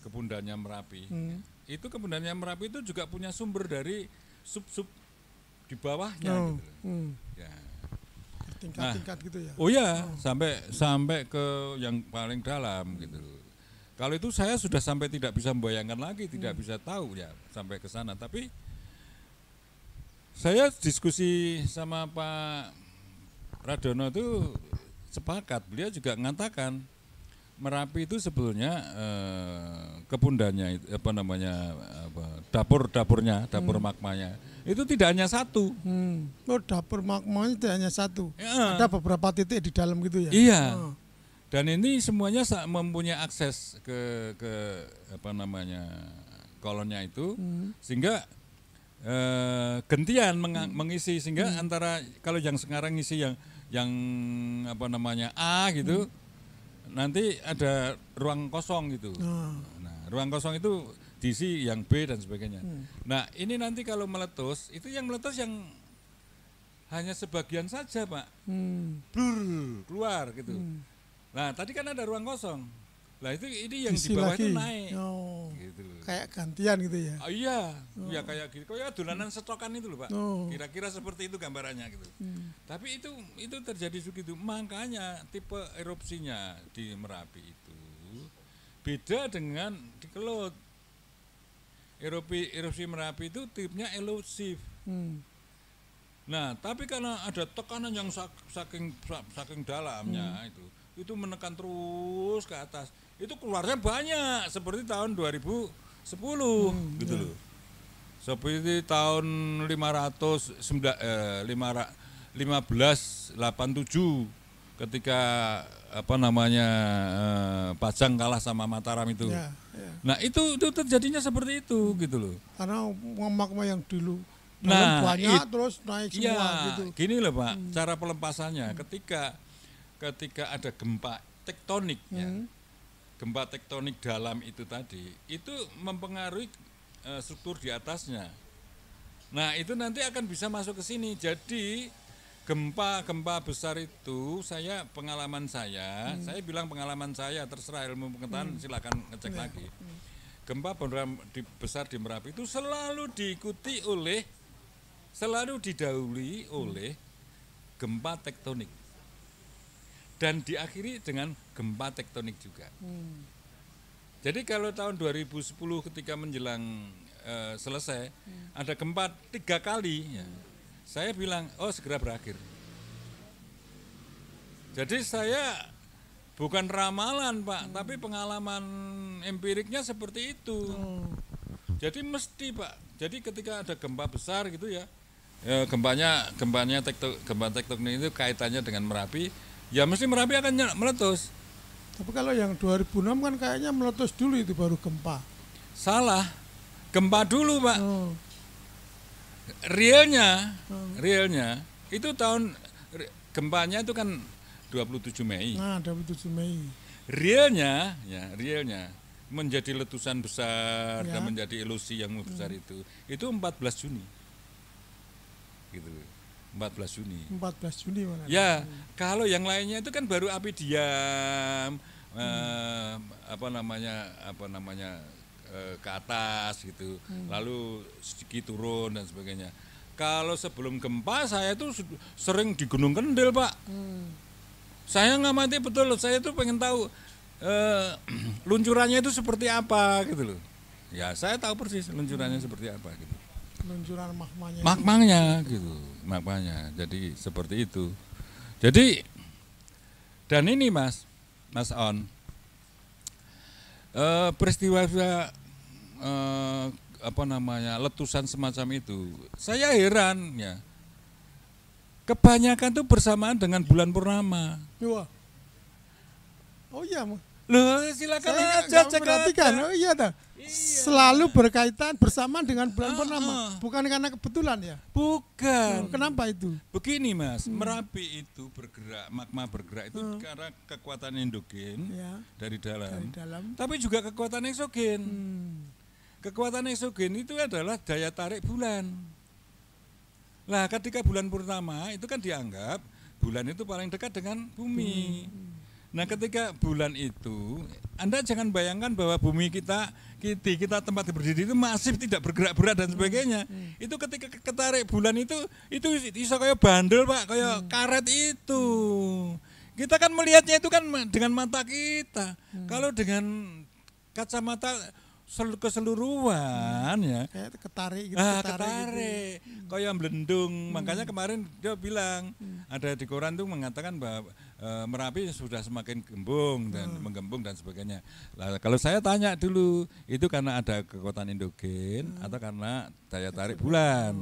Kepundannya Merapi. Itu Kepundannya Merapi itu juga punya sumber dari sub-sub di bawahnya gitu. Ya. Tingkat-tingkat gitu ya. Oh ya, sampai ke yang paling dalam gitu. Kalau itu saya sudah sampai tidak bisa membayangkan lagi, tidak bisa tahu ya sampai ke sana. Tapi saya diskusi sama Pak Radono itu sepakat, beliau juga mengatakan Merapi itu sebetulnya kepundannya dapur-dapurnya, dapur magmanya itu tidak hanya satu. Oh, dapur magmanya tidak hanya satu. Ya. Ada beberapa titik di dalam gitu ya. Iya. Dan ini semuanya mempunyai akses ke kolonnya itu, sehingga gentian mengisi, sehingga antara kalau yang sekarang ngisi yang A gitu, nanti ada ruang kosong gitu. Nah, ruang kosong itu diisi yang B dan sebagainya. Nah, ini nanti kalau meletus, itu yang meletus yang hanya sebagian saja, Pak. Blur, keluar gitu. Nah, tadi kan ada ruang kosong. Lah ini yang di bawah itu naik. Gitu. kayak gantian gitu ya. Iya, ya kayak gitu. Kayak dolanan setokan itu loh, Pak. Kira-kira seperti itu gambarannya gitu. Tapi itu terjadi begitu. Makanya tipe erupsinya di Merapi itu beda dengan di Kelut. Erupsi Merapi itu tipenya elusif. Nah, tapi karena ada tekanan yang saking dalamnya itu menekan terus ke atas. Itu keluarnya banyak seperti tahun 2010 gitu loh. Seperti tahun 1587 ketika Pajang kalah sama Mataram itu. Nah, itu terjadinya seperti itu gitu loh. Karena magma yang dulu banyak terus naik semua gitu. Gini loh Pak, cara pelepasannya ketika ada gempa tektonik gempa tektonik dalam itu tadi, itu mempengaruhi struktur di atasnya. Nah, itu nanti akan bisa masuk ke sini. Jadi gempa besar itu pengalaman saya bilang pengalaman saya, terserah ilmu pengetahuan silakan ngecek lagi. Gempa besar di Merapi itu selalu didahului oleh gempa tektonik. Dan diakhiri dengan gempa tektonik juga. Jadi kalau tahun 2010 ketika menjelang selesai, ada gempa 3 kali, saya bilang, segera berakhir. Jadi saya bukan ramalan Pak, tapi pengalaman empiriknya seperti itu. Jadi mesti Pak, jadi ketika ada gempa besar gitu ya, gempa tektonik itu kaitannya dengan Merapi, ya mesti Merapi akan meletus. Tapi kalau yang 2006 kan kayaknya meletus dulu itu baru gempa. Salah, gempa dulu Pak. Realnya itu gempanya itu kan 27 Mei. Nah, 27 Mei. Realnya menjadi letusan besar dan menjadi ilusi yang besar itu 14 Juni. Gitu. 14 Juni. 14 Juni mana? Ya, kalau yang lainnya itu kan baru api diam, ke atas gitu, lalu sedikit turun dan sebagainya. Kalau sebelum gempa saya tuh sering di Gunung Kendil Pak. Saya ngamati betul, saya tuh pengen tahu luncurannya itu seperti apa gitu loh. Ya saya tahu persis luncurannya seperti apa gitu. Luncuran magmanya jadi seperti itu. Jadi dan ini Mas On, peristiwa letusan semacam itu saya heran ya, kebanyakan tuh bersamaan dengan bulan purnama. Oh iya Loh, silakan aja cek perhatikan. Oh iya dah. Selalu berkaitan bersamaan dengan bulan purnama. Bukan karena kebetulan ya? Bukan. Kenapa itu? Begini Mas, Merapi itu magma bergerak itu karena kekuatan endogen dari dalam. Tapi juga kekuatan eksogen. Kekuatan eksogen itu adalah daya tarik bulan. Nah, ketika bulan purnama itu kan dianggap bulan itu paling dekat dengan bumi. Nah, ketika bulan itu, Anda jangan bayangkan bahwa bumi kita tempat berdiri itu masif, tidak bergerak berat dan sebagainya. Itu ketika ketarik bulan itu bisa kayak bandel Pak, kayak karet itu. Kita kan melihatnya itu kan dengan mata kita. Kalau dengan kacamata keseluruhan ya kayak ketarik gitu, ketarik gitu. Kayak melendung. Makanya kemarin dia bilang ada di koran tuh mengatakan bahwa Merapi sudah semakin gembung dan menggembung dan sebagainya. Lah kalau saya tanya dulu, itu karena ada kekuatan endogen atau karena daya tarik bulan?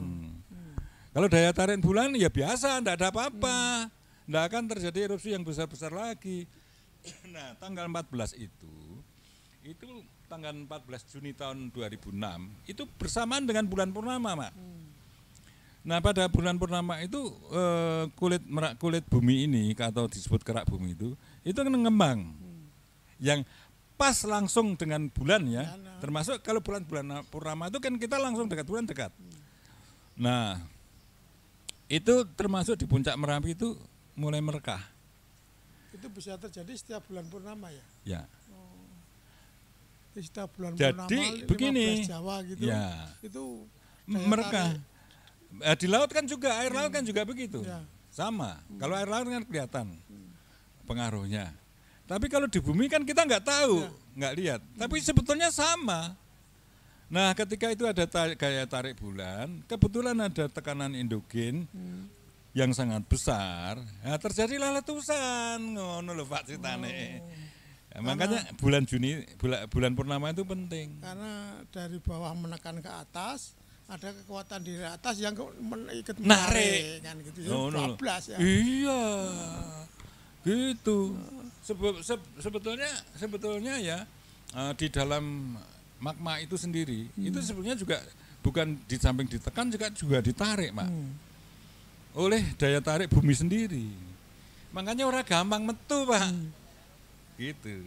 Kalau daya tarik bulan ya biasa, enggak ada apa-apa. Enggak akan terjadi erupsi yang besar-besar lagi. Nah, tanggal 14 itu tanggal 14 Juni tahun 2006 itu bersamaan dengan bulan purnama, Mak. Nah, pada bulan purnama itu kulit bumi ini atau disebut kerak bumi itu kan ngembang. Yang pas langsung dengan bulan ya. Termasuk kalau bulan purnama itu kan kita langsung bulan dekat. Nah, itu termasuk di puncak Merapi itu mulai merekah. Itu bisa terjadi setiap bulan purnama ya? Ya. istilah bulan Jadi purnama, begini, 15 Jawa gitu. ya Itu mereka di laut kan juga, air laut kan juga begitu, Ya. sama. Kalau air laut kan kelihatan pengaruhnya. Tapi kalau di bumi kan kita nggak tahu, nggak lihat. Tapi sebetulnya sama. Nah, ketika itu ada gaya tarik bulan, kebetulan ada tekanan endogen yang sangat besar, nah terjadilah letusan, ngono lho Pak ceritane. Ya, makanya bulan Juni, bulan purnama itu penting. Karena dari bawah menekan ke atas, ada kekuatan di atas yang ikut Narik. kan gitu. Oh, no. 12 ya. Iya, gitu. Sebetulnya ya di dalam magma itu sendiri, itu sebenarnya juga bukan di samping ditekan juga ditarik, Pak. Oleh daya tarik bumi sendiri. Makanya orang gampang metu, Pak. Gitu.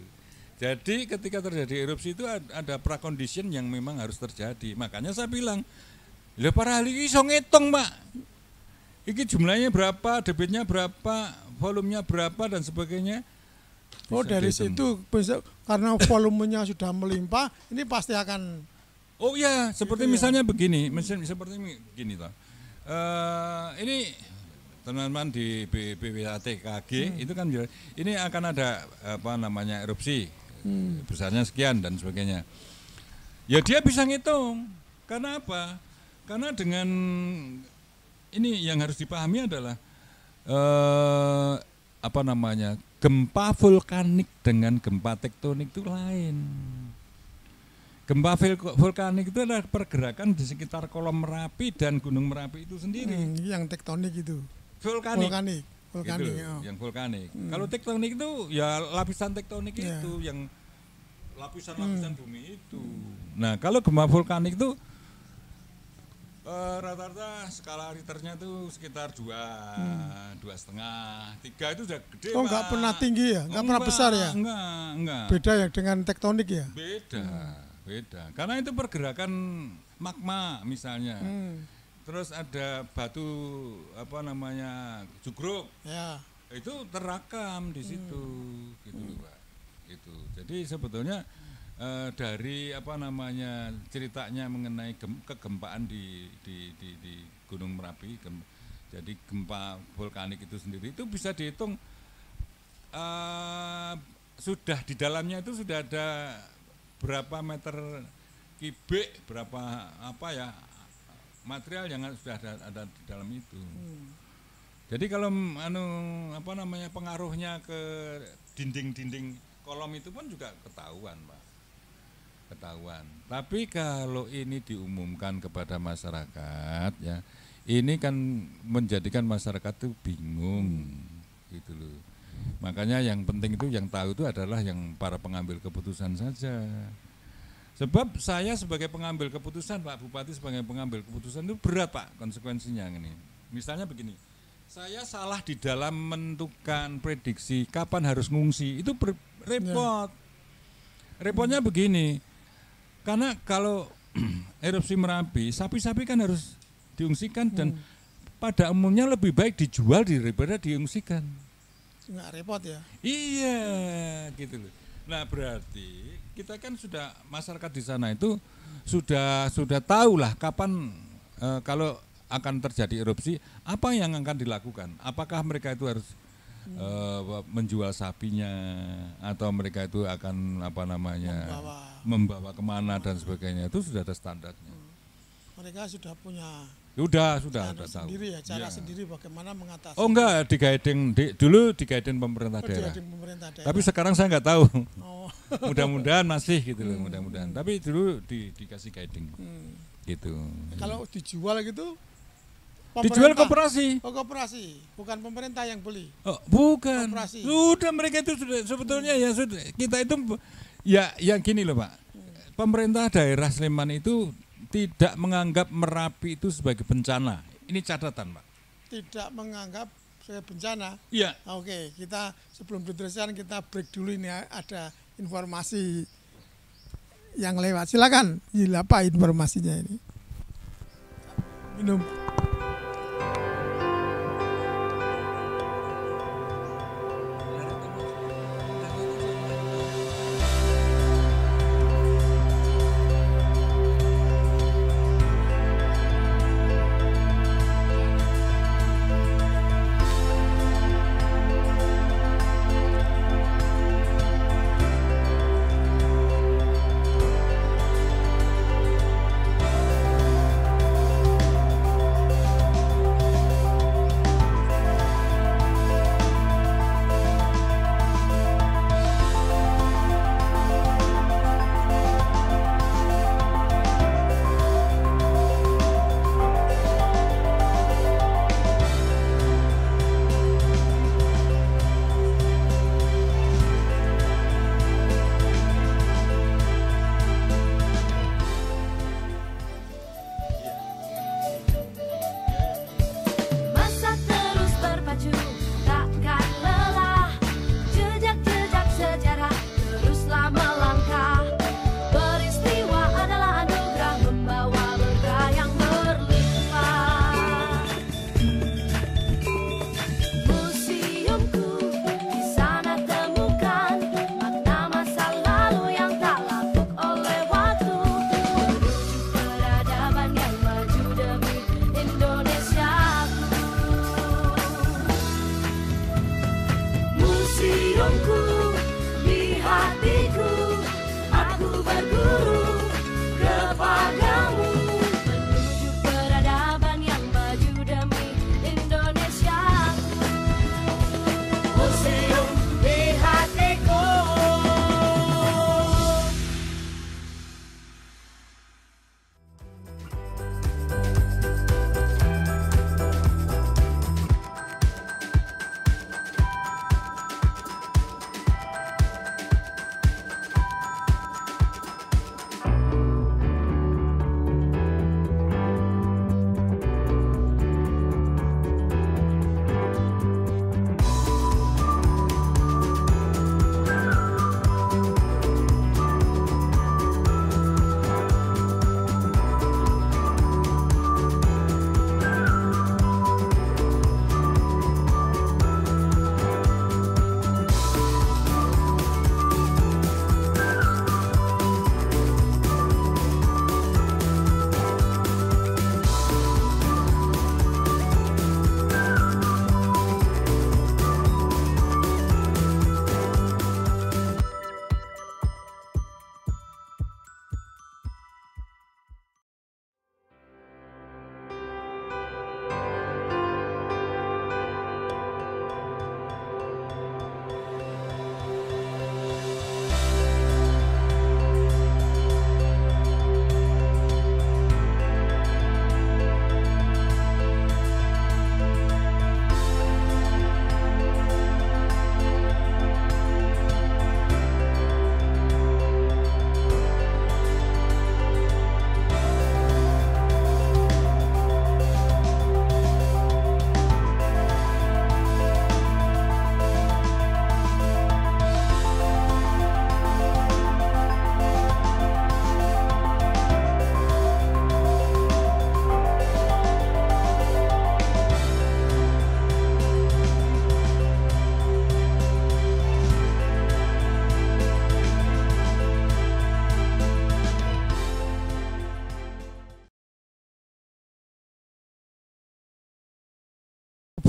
Jadi ketika terjadi erupsi itu ada pracondition yang memang harus terjadi. Makanya saya bilang, lah para ahli iso ngitung, Pak. Iki jumlahnya berapa, debitnya berapa, volumenya berapa dan sebagainya. Oh, dari situ bisa, karena volumenya sudah melimpah, ini pasti akan. Oh iya, seperti gitu misalnya begini, seperti begini toh. Ini teman-teman di BPWATKG itu kan ini akan ada apa namanya erupsi besarnya sekian dan sebagainya. Ya dia bisa ngitung. Karena apa? Karena dengan ini yang harus dipahami adalah apa namanya, gempa vulkanik dengan gempa tektonik itu lain. Gempa vulkanik itu adalah pergerakan di sekitar kolom Merapi dan Gunung Merapi itu sendiri. Yang tektonik itu. Vulkanik Vulkanik. gitu, Oh. yang vulkanik. Kalau tektonik itu ya lapisan tektonik itu yang lapisan-lapisan bumi itu. Nah, kalau gempa vulkanik itu rata-rata skala Richternya itu sekitar 2,5, 3 itu sudah gede. Oh, enggak pernah tinggi ya? Enggak pernah besar ya? Enggak. Beda ya dengan tektonik ya? Beda. Karena itu pergerakan magma misalnya. Terus ada batu apa namanya, jugruk. Ya. Itu terakam di situ gitu loh, Pak. Itu. Jadi sebetulnya dari apa namanya ceritanya mengenai kegempaan di Gunung Merapi, jadi gempa vulkanik itu sendiri itu bisa dihitung sudah di dalamnya itu sudah ada berapa meter kubik, berapa apa ya material yang sudah ada di dalam itu. Jadi kalau apa namanya pengaruhnya ke dinding-dinding kolom itu pun juga ketahuan, Pak. Ketahuan. Tapi kalau ini diumumkan kepada masyarakat ya, ini kan menjadikan masyarakat itu bingung gitu loh. Makanya yang penting itu yang tahu itu adalah yang para pengambil keputusan saja. Sebab saya sebagai pengambil keputusan, Pak Bupati sebagai pengambil keputusan itu berat, Pak, konsekuensinya ini. Misalnya begini, saya salah di dalam menentukan prediksi kapan harus ngungsi, itu repot. Repotnya begini, karena kalau erupsi Merapi, sapi-sapi kan harus diungsikan dan pada umumnya lebih baik dijual daripada diungsikan. Enggak repot ya? Iya, gitu loh. Nah berarti kita kan sudah masyarakat di sana itu sudah tahu lah kapan kalau akan terjadi erupsi apa yang akan dilakukan. Apakah mereka itu harus menjual sapinya atau mereka itu akan apa namanya membawa kemana dan sebagainya, itu sudah ada standarnya. Mereka sudah punya sudah sendiri ya, cara sendiri bagaimana mengatasi. Oh enggak, dulu digaiden pemerintah daerah. Tapi sekarang saya nggak tahu. Oh. Mudah-mudahan masih gitu loh, mudah-mudahan. Tapi dulu dikasih guiding. Gitu. Kalau dijual gitu? Dijual koperasi. Oh, koperasi, bukan pemerintah yang beli. Oh, bukan. Koperasi. Sudah mereka itu sudah sebetulnya ya sudah kita itu ya yang gini loh, Pak. Pemerintah daerah Sleman itu tidak menganggap Merapi itu sebagai bencana. Ini catatan, Pak. Tidak menganggap sebagai bencana? Iya. Oke, kita sebelum diteruskan kita break dulu, ini ada informasi yang lewat. Silakan. Apa informasinya ini? Minum.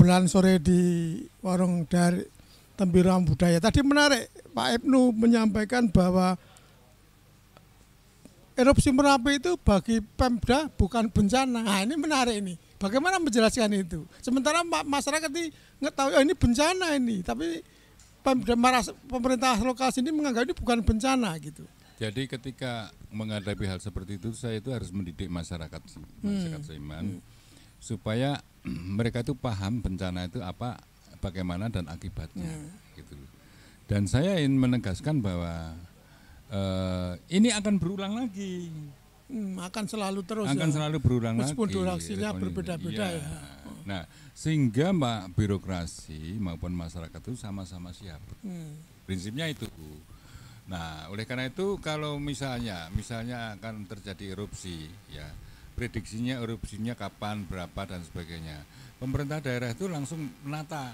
obrolan sore di warung dari Tembiram Budaya. Tadi menarik Pak Ibnu menyampaikan bahwa erupsi Merapi itu bagi Pemda bukan bencana. Nah, ini menarik ini. Bagaimana menjelaskan itu? Sementara masyarakat ini nggak tahu ini bencana ini, tapi pemerintah lokal sini menganggap ini bukan bencana gitu. Jadi ketika menghadapi hal seperti itu, saya itu harus mendidik masyarakat Sleman supaya mereka itu paham bencana itu apa, bagaimana dan akibatnya, gitu. Dan saya ingin menegaskan bahwa ini akan berulang lagi. Akan selalu terus. Akan selalu berulang lagi. Meskipun durasinya berbeda-beda ya. Nah, sehingga birokrasi maupun masyarakat itu sama-sama siap. Prinsipnya itu. Nah, oleh karena itu kalau misalnya akan terjadi erupsi, ya prediksinya erupsinya kapan, berapa dan sebagainya. Pemerintah daerah itu langsung menata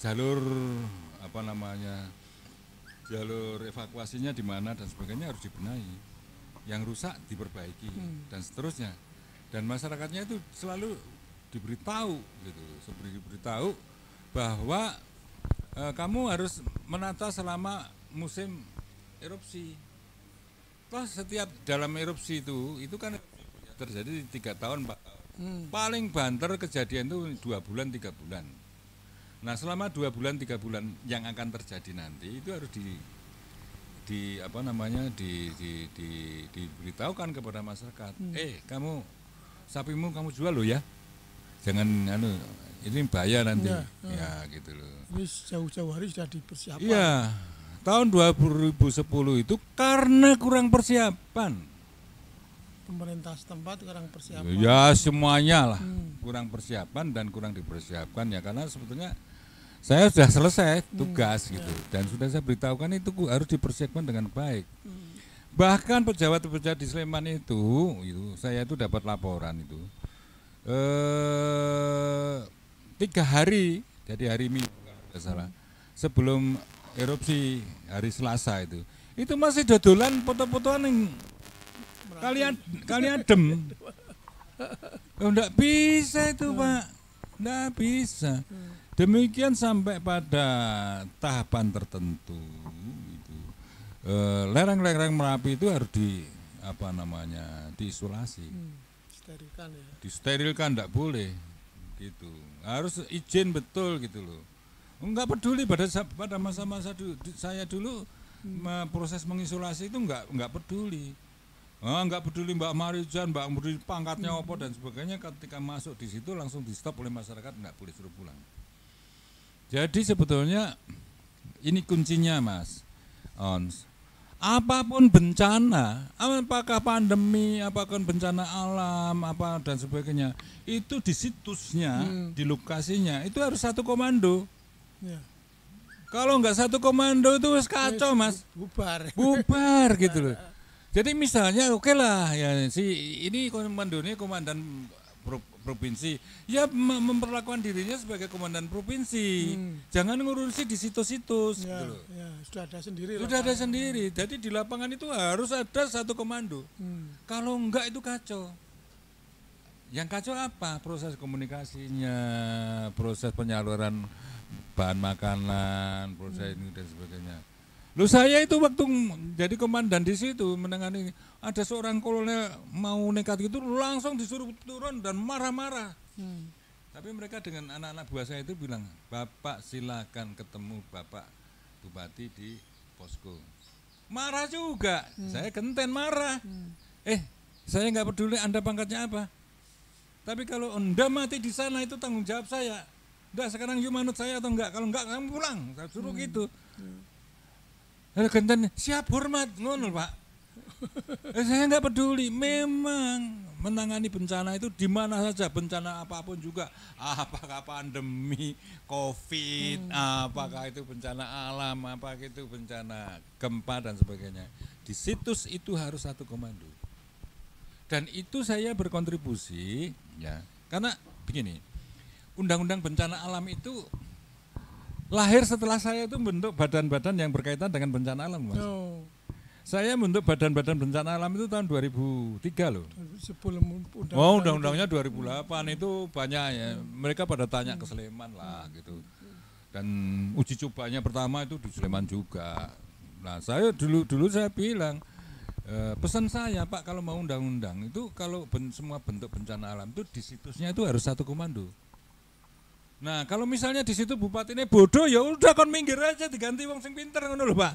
jalur jalur evakuasinya di mana dan sebagainya harus dibenahi. Yang rusak diperbaiki dan seterusnya. Dan masyarakatnya itu selalu diberitahu gitu, diberitahu bahwa kamu harus menata selama musim erupsi. Toh setiap dalam erupsi itu kan terjadi 3 tahun, 4 tahun. Paling banter kejadian itu 2 bulan, 3 bulan. Nah, selama 2 bulan, 3 bulan yang akan terjadi nanti itu harus diberitahukan kepada masyarakat. Kamu sapimu kamu jual loh ya. Jangan ini bahaya nanti. Ya gitu loh. Ini jauh-jauh hari sudah dipersiapkan. Iya. Tahun 2010 itu karena kurang persiapan. Pemerintah setempat kurang persiapan. Ya semuanya lah. Kurang persiapan dan kurang dipersiapkan ya, karena sebetulnya saya sudah selesai tugas gitu dan sudah saya beritahukan itu harus dipersiapkan dengan baik. Bahkan pejabat-pejabat di Sleman itu saya itu dapat laporan itu 3 hari, jadi hari Minggu kalau tidak salah, sebelum erupsi hari Selasa itu masih dodolan foto-fotoan yang kalian adem. Enggak bisa itu Pak, enggak bisa. Demikian sampai pada tahapan tertentu itu lereng-lereng Merapi itu harus diisolasi. Disterilkan ya. Disterilkan, enggak boleh gitu. Harus izin betul gitu loh. Enggak peduli pada masa-masa saya dulu proses mengisolasi itu enggak peduli. Enggak peduli Mbak Marijan, Mbak peduli pangkatnya apa dan sebagainya, ketika masuk di situ langsung di stop oleh masyarakat, enggak boleh suruh pulang. Jadi sebetulnya ini kuncinya Mas Ons. Apapun bencana, apakah pandemi, apakah bencana alam, apa dan sebagainya, itu di situsnya, di lokasinya itu harus satu komando. Ya. Kalau enggak satu komando itu kacau Mas. Bubar gitu loh. Jadi misalnya oke lah ya ini komandonya komandan provinsi, ya memperlakukan dirinya sebagai komandan provinsi, jangan ngurusi di situs-situs ya, gitu loh. Ya, sudah ada sendiri. Sudah ada sendiri. Jadi di lapangan itu harus ada satu komando. Kalau enggak itu kacau. Yang kacau apa? Proses komunikasinya, proses penyaluran bahan makanan, proses ini dan sebagainya. Loh saya itu waktu jadi komandan di situ menangani, ada seorang kolonel mau nekat itu langsung disuruh turun dan marah-marah. Tapi mereka dengan anak-anak buah saya itu bilang, Bapak silakan ketemu Bapak Bupati di posko. Marah juga, saya genten marah. Saya nggak peduli Anda pangkatnya apa. Tapi kalau Anda mati di sana itu tanggung jawab saya. Udah sekarang you manut saya atau enggak? Kalau enggak kamu pulang, saya suruh gitu. Genten siap hormat ngono Pak. Saya nggak peduli, memang menangani bencana itu di mana saja, bencana apapun juga, apakah pandemi, COVID, apakah itu bencana alam, apakah itu bencana gempa dan sebagainya. Di situs itu harus satu komando. Dan itu saya berkontribusi ya, karena begini, undang-undang bencana alam itu lahir setelah saya itu bentuk badan-badan yang berkaitan dengan bencana alam Mas. Saya membentuk badan-badan bencana alam itu tahun 2003 loh. Sebelum Undang-undangnya 2008 itu banyak ya. Mereka pada tanya ke Sleman lah gitu. Dan uji cobanya pertama itu di Sleman juga. Nah saya dulu saya bilang pesan saya Pak kalau mau undang-undang itu kalau semua bentuk bencana alam itu di situsnya itu harus satu komando. Nah kalau misalnya di situ bupatinya bodoh ya udah kon minggir aja diganti wong sing pinter ngono lho Pak.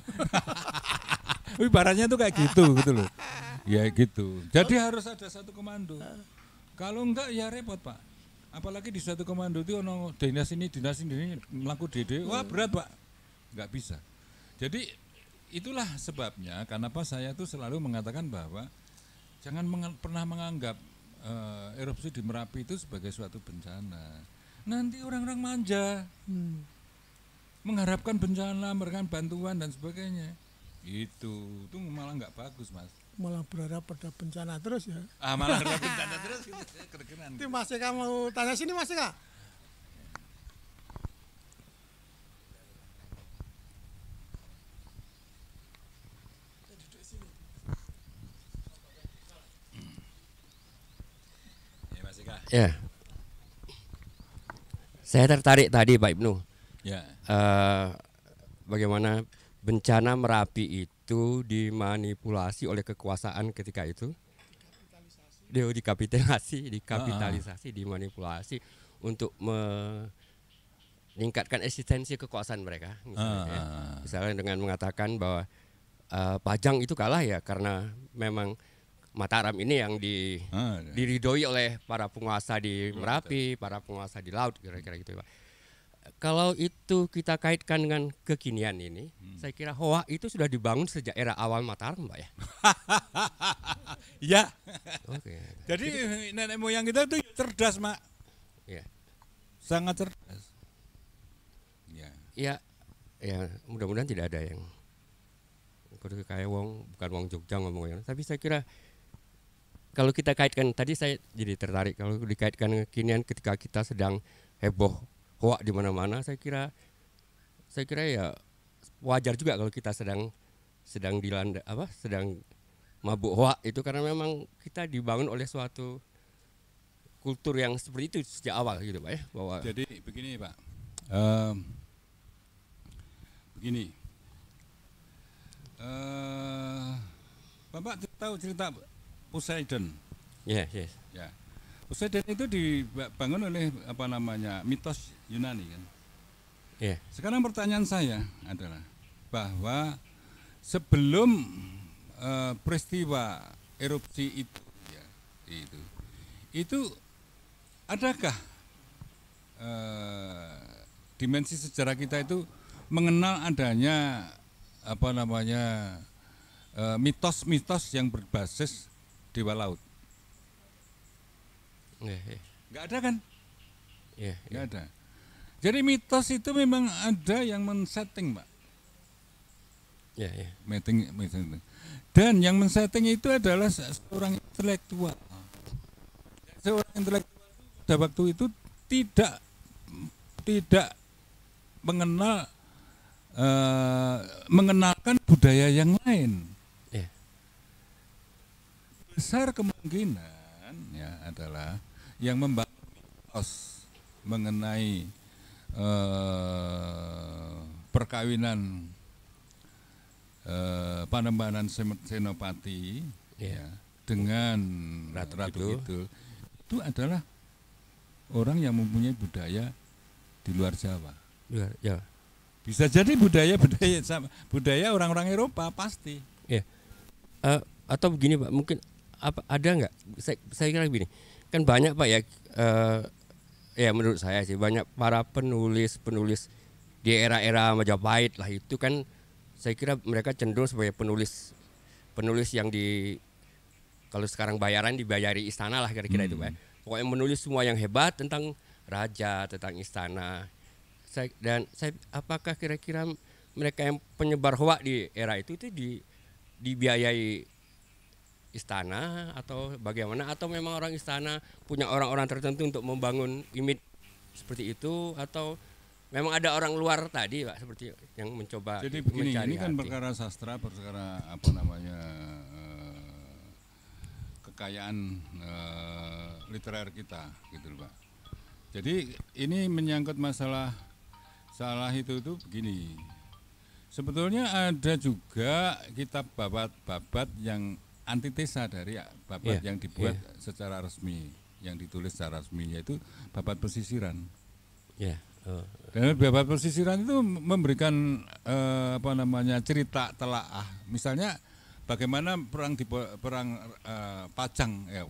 Ibaratnya tuh kayak gitu loh. Ya gitu. Jadi harus ada satu komando. Kalau enggak ya repot Pak. Apalagi di suatu komando itu ono dinas ini melaku dede, wah berat Pak. Enggak bisa. Jadi itulah sebabnya kenapa saya tuh selalu mengatakan bahwa jangan pernah menganggap erupsi di Merapi itu sebagai suatu bencana. Nanti orang-orang manja. Mengharapkan bencana, memberikan bantuan dan sebagainya. Itu malah nggak bagus Mas. Malah berharap pada bencana terus ya. Malah berharap bencana terus gitu. Itu Mas Eka mau tanya sini Mas Eka. Ya Mas Eka. Ya. Saya tertarik tadi Pak Ibnu. Ya. Bagaimana bencana Merapi itu dimanipulasi oleh kekuasaan ketika itu, dikapitalisasi, dimanipulasi untuk meningkatkan eksistensi kekuasaan mereka. Misalnya dengan mengatakan bahwa Pajang itu kalah ya karena memang Mataram ini yang diridhoi oleh para penguasa di Merapi, para penguasa di laut, kira-kira gitu Pak. Kalau itu kita kaitkan dengan kekinian ini, saya kira Hoa itu sudah dibangun sejak era awal Mataram, Pak ya. Ya. Oke. Jadi nenek moyang kita itu cerdas, Mak. Ya. Sangat cerdas. Ya. Ya, mudah-mudahan tidak ada yang kayak bukan wong Jogja ngomongnya. Tapi saya kira kalau kita kaitkan tadi saya jadi tertarik kalau dikaitkan kekinian ketika kita sedang heboh Hoa di mana-mana, saya kira ya wajar juga kalau kita sedang dilanda sedang mabuk Hoa itu karena memang kita dibangun oleh suatu kultur yang seperti itu sejak awal gitu Pak ya. Bahwa jadi begini Pak, begini, Bapak tahu cerita Poseidon? Yes. Ya. Poseidon itu dibangun oleh mitos Yunani kan. Yeah. Sekarang pertanyaan saya adalah bahwa sebelum peristiwa erupsi itu adakah dimensi sejarah kita itu mengenal adanya mitos-mitos yang berbasis dewa laut? Nggak ada kan? Nggak ada. Jadi mitos itu memang ada yang men-setting, Pak. Setting. Dan yang men-setting itu adalah seorang intelektual. Seorang intelektual pada waktu itu tidak mengenalkan budaya yang lain. Besar kemungkinan ya adalah yang membangun mitos mengenai perkawinan Panembahan Senopati dengan Ratu Kidul itu adalah orang yang mempunyai budaya di luar Jawa. Ya. Bisa jadi budaya orang-orang Eropa pasti. Ya. Atau begini Pak, mungkin ada nggak? Saya kira begini, kan banyak Pak ya. Ya menurut saya sih banyak para penulis di era-era Majapahit lah itu kan saya kira mereka cenderung sebagai penulis yang kalau sekarang bayaran dibayari istana lah kira-kira itu Pak. Pokoknya menulis semua yang hebat tentang raja, tentang istana. Apakah kira-kira mereka yang penyebar Hoa di era itu dibiayai istana atau bagaimana, atau memang orang istana punya orang-orang tertentu untuk membangun image seperti itu, atau memang ada orang luar tadi Pak seperti yang mencoba Jadi begini, mencari ini kan hati. perkara sastra, perkara apa namanya kekayaan literer kita, gitu loh Pak. Jadi ini menyangkut masalah salah itu begini. Sebetulnya ada juga kitab babat-babat yang antitesa dari babat yang dibuat secara resmi, yang ditulis secara resmi, yaitu babat pesisiran. Ya. Oh. Dan babat pesisiran itu memberikan apa namanya cerita telaah. Misalnya bagaimana perang Pajang, ya,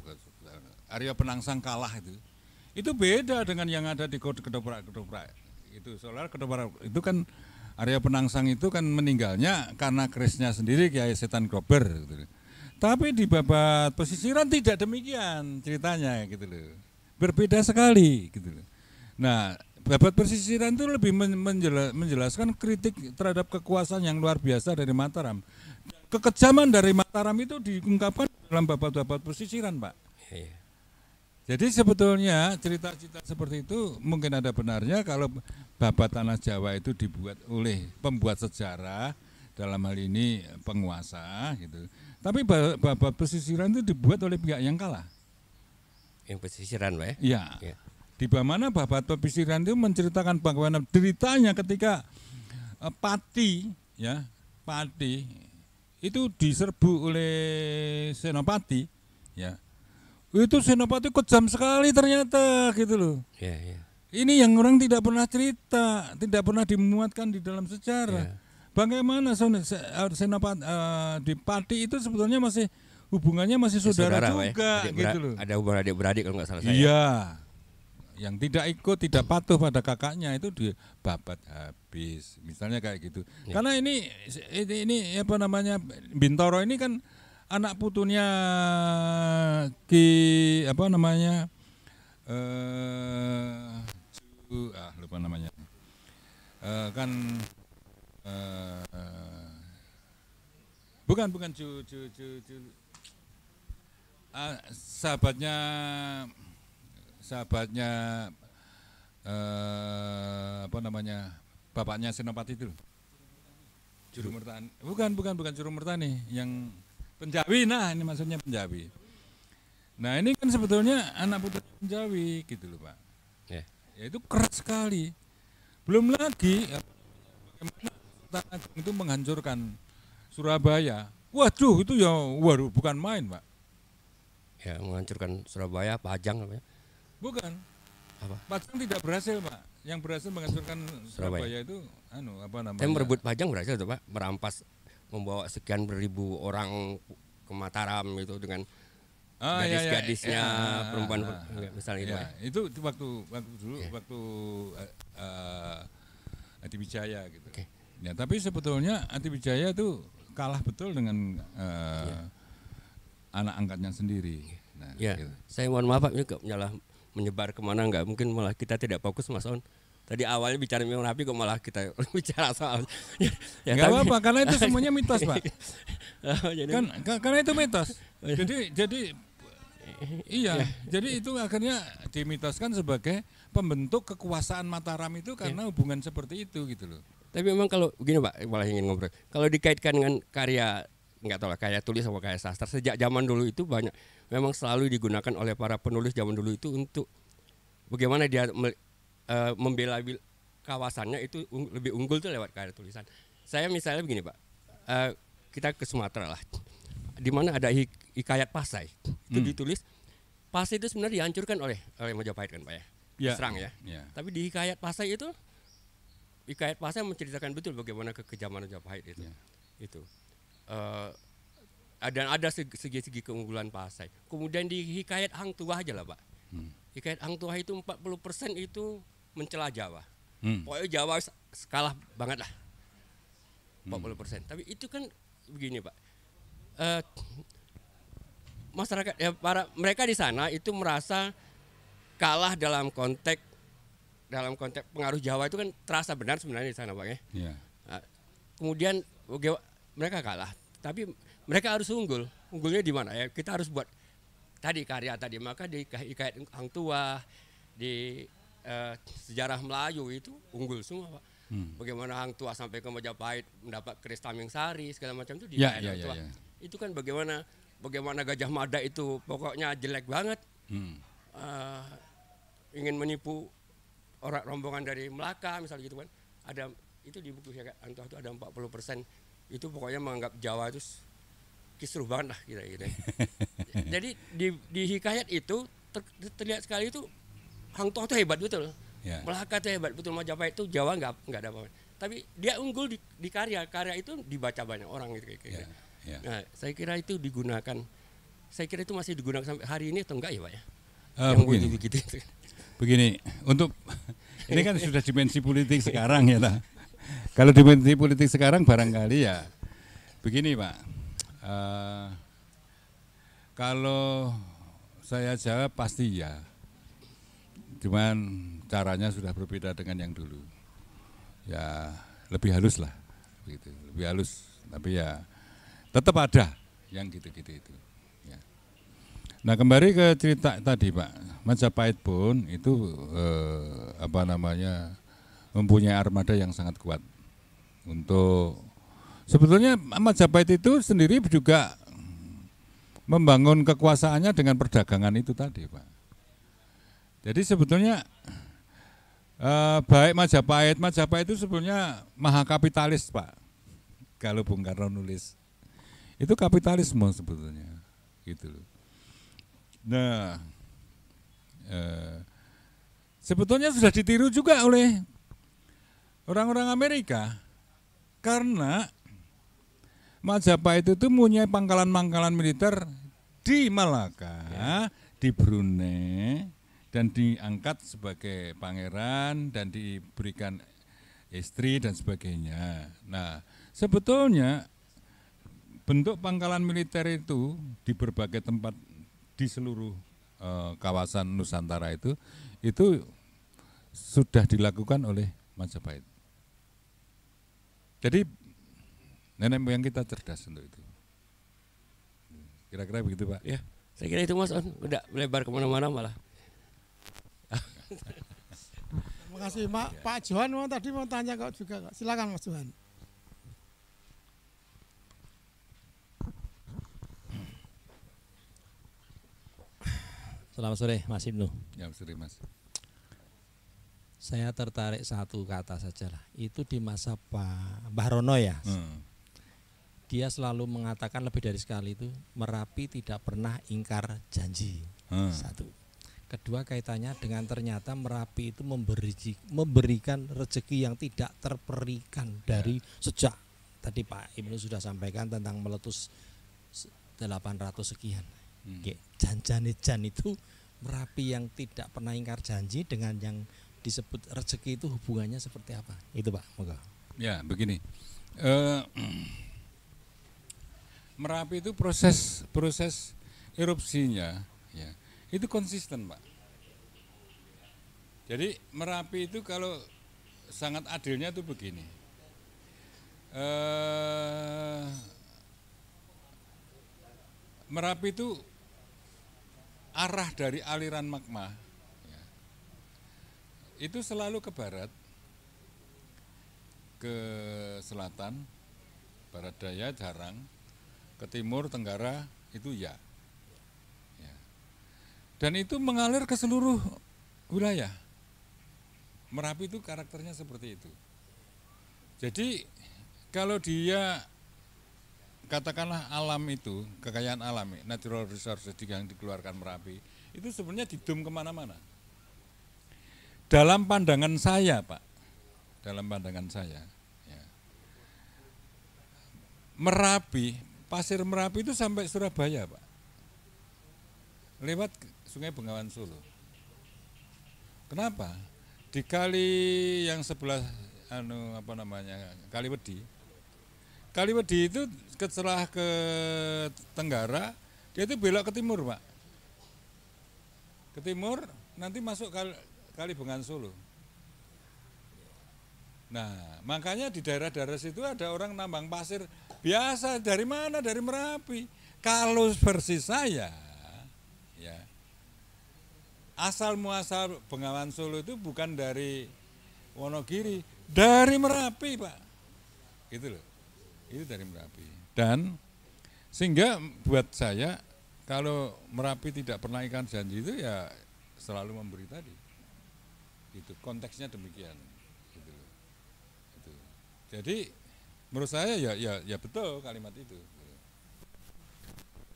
Arya Penangsang kalah itu. Itu beda dengan yang ada di Kedoprak. Itu soalnya Kedoprak itu kan Arya Penangsang itu kan meninggalnya karena kerisnya sendiri Kiai Setan Grober gitu. Tapi di babat pesisiran tidak demikian ceritanya gitu loh. Berbeda sekali gitu loh. Nah, babat pesisiran itu lebih menjelaskan kritik terhadap kekuasaan yang luar biasa dari Mataram. Kekejaman dari Mataram itu diungkapkan dalam babat-babat pesisiran, Pak. Iya. Jadi sebetulnya cerita-cerita seperti itu mungkin ada benarnya kalau babat tanah Jawa itu dibuat oleh pembuat sejarah, dalam hal ini penguasa gitu. Tapi babat pesisiran itu dibuat oleh pihak yang kalah. Yang pesisiran Pak ya? Iya. Ya. Di mana babat pesisiran itu menceritakan bagaimana deritanya ketika Pati itu diserbu oleh Senopati, ya. Itu Senopati kejam sekali ternyata gitu loh. Ya, ya. Ini yang orang tidak pernah cerita, tidak pernah dimuatkan di dalam sejarah. Ya. Bagaimana Senopati di Pati itu sebetulnya masih hubungannya masih saudara juga ya? gitu loh. Ada hubungan adik-beradik kalau nggak salah saya. Iya. Yang tidak ikut, tidak patuh pada kakaknya itu dibabat habis. Misalnya kayak gitu. Ya. Karena ini apa namanya Bintoro ini kan anak putunya Ki apa namanya lupa namanya bukan sahabatnya apa namanya bapaknya Senopati itu Juru Mertani. Bukan Juru Mertani, yang Penjawi. Nah, ini maksudnya Penjawi. Nah, ini kan sebetulnya anak putra Penjawi gitu loh, Pak. Ya. Ya itu keras sekali. Belum lagi bagaimana Sultan Agung itu menghancurkan Surabaya. Waduh, itu ya bukan main, Pak. Ya, menghancurkan Surabaya, Pajang apa ya? Bukan. Apa? Pajang tidak berhasil, Pak. Yang berhasil menghancurkan Surabaya itu apa namanya? Tapi merebut Pajang berhasil tuh, Pak, merampas, membawa sekian beribu orang ke Mataram itu dengan gadis-gadisnya, perempuan misalnya itu waktu dulu waktu Adiwijaya gitu. Okay. Ya, tapi sebetulnya Adiwijaya itu kalah betul dengan anak angkatnya sendiri. Nah, ya, gitu. saya mohon maaf Pak, ini malah menyebar kemana enggak, mungkin malah kita tidak fokus Mas On. Tadi awalnya bicara Memang Rapi kok malah kita bicara soal nggak apa-apa karena itu semuanya mitos Pak. Karena itu mitos. Jadi iya, jadi itu akhirnya dimitoskan sebagai pembentuk kekuasaan Mataram itu karena hubungan seperti itu gitu loh. Tapi memang kalau begini Pak, malah ingin ngobrol. Kalau dikaitkan dengan karya enggak tahu lah, karya tulis sama karya sastra sejak zaman dulu itu banyak memang selalu digunakan oleh para penulis zaman dulu itu untuk bagaimana dia membela kawasannya itu lebih unggul tuh lewat karya tulisan. Saya misalnya begini Pak, kita ke Sumatera lah, di mana ada Hikayat Pasai itu ditulis. Pasai itu sebenarnya dihancurkan oleh Majapahit kan Pak ya, diserang ya. Tapi di Hikayat Pasai itu, Hikayat Pasai menceritakan betul bagaimana kekejaman Majapahit itu. Itu ada segi-segi keunggulan Pasai. Kemudian di Hikayat Hang Tuah aja lah Pak. Hikayat Hang Tuah itu 40% itu mencela Jawa. Pokoknya Jawa kalah banget lah. 40%. Tapi itu kan begini Pak. Masyarakat ya mereka di sana itu merasa kalah dalam konteks pengaruh Jawa itu kan terasa benar sebenarnya di sana Pak ya. Yeah. Kemudian mereka kalah, tapi mereka harus unggul. Unggulnya di mana ya? Kita harus buat tadi karya tadi, maka di Hikayat Hang Tuah, di sejarah Melayu itu unggul semua, Pak. Bagaimana Hang Tuah sampai ke Majapahit mendapat keris Taming Sari segala macam itu di Hang Tuah. Itu kan bagaimana Gajah Mada itu pokoknya jelek banget. Ingin menipu orang rombongan dari Melaka misalnya gitu kan. Ada itu di buku Hang Tuah itu ada 40% itu pokoknya menganggap Jawa itu kisruh banget lah gitu. Jadi di hikayat itu terlihat sekali itu Hang Tuah itu hebat betul. Melaka itu hebat betul, Majapahit itu Jawa nggak ada apa-apa. Tapi dia unggul di karya itu dibaca banyak orang gitu. Nah, saya kira itu digunakan. Saya kira itu masih digunakan sampai hari ini atau enggak ya, Pak ya? Begini, untuk ini kan sudah dimensi politik sekarang ya, Pak. Kalau dimensi politik sekarang barangkali ya begini, Pak. Kalau saya jawab pasti ya. Cuman caranya sudah berbeda dengan yang dulu. Ya lebih halus lah, begitu. Lebih halus, tapi ya tetap ada yang gitu-gitu itu. Ya. Nah kembali ke cerita tadi Pak, Majapahit pun itu mempunyai armada yang sangat kuat. Untuk sebetulnya Majapahit itu sendiri juga membangun kekuasaannya dengan perdagangan itu tadi Pak. Jadi sebetulnya baik Majapahit itu sebetulnya maha kapitalis Pak. Kalau Bung Karno nulis itu kapitalisme sebetulnya, gitu loh. Nah, sebetulnya sudah ditiru juga oleh orang-orang Amerika karena Majapahit itu punya pangkalan-pangkalan militer di Malaka, di Brunei. Dan diangkat sebagai pangeran dan diberikan istri dan sebagainya. Nah, sebetulnya bentuk pangkalan militer itu di berbagai tempat di seluruh kawasan Nusantara itu sudah dilakukan oleh Majapahit. Jadi nenek moyang kita cerdas untuk itu. Kira-kira begitu Pak? Ya, saya kira itu Mas On, udah melebar kemana-mana malah. Terima kasih Pak Johan tadi mau tanya kok juga. Silakan Mas Johan. Selamat sore Mas Ibnu. Ya, sore Mas. Saya tertarik satu kata saja lah. Itu di masa Pak Mbah Rono ya. Dia selalu mengatakan lebih dari sekali itu Merapi tidak pernah ingkar janji. Satu. Kedua kaitannya dengan ternyata Merapi itu memberikan rezeki yang tidak terperikan dari sejak tadi Pak Ibnu sudah sampaikan tentang meletus 800 sekian. Jan itu Merapi yang tidak pernah ingkar janji dengan yang disebut rezeki itu hubungannya seperti apa? Itu Pak, moga. Ya begini, Merapi itu proses erupsinya ya itu konsisten Pak. Jadi Merapi itu kalau sangat adilnya itu begini, Merapi itu arah dari aliran magma ya, itu selalu ke barat, ke selatan, barat daya jarang, ke timur tenggara itu ya. Dan itu mengalir ke seluruh wilayah. Merapi itu karakternya seperti itu. Jadi kalau dia katakanlah alam itu, kekayaan alam, natural resources yang dikeluarkan Merapi, itu sebenarnya didum kemana-mana. Dalam pandangan saya Pak, ya, Merapi, pasir Merapi itu sampai Surabaya Pak. Lewat Sungai Bengawan Solo. Kenapa? Di kali yang sebelah Kaliwedi. Kaliwedi itu setelah ke tenggara, dia itu belok ke timur, Pak. Ke timur nanti masuk Kali Bengawan Solo. Nah, makanya di daerah-daerah situ ada orang nambang pasir biasa dari mana? Dari Merapi. Kalau versi saya ya asal muasal Bengawan Solo itu bukan dari Wonogiri, dari Merapi, Pak. Gitu loh. Itu dari Merapi. Dan sehingga buat saya kalau Merapi tidak pernah ingkar janji itu ya selalu memberi tadi. Itu konteksnya demikian. Gitu loh. Gitu. Jadi menurut saya ya betul kalimat itu.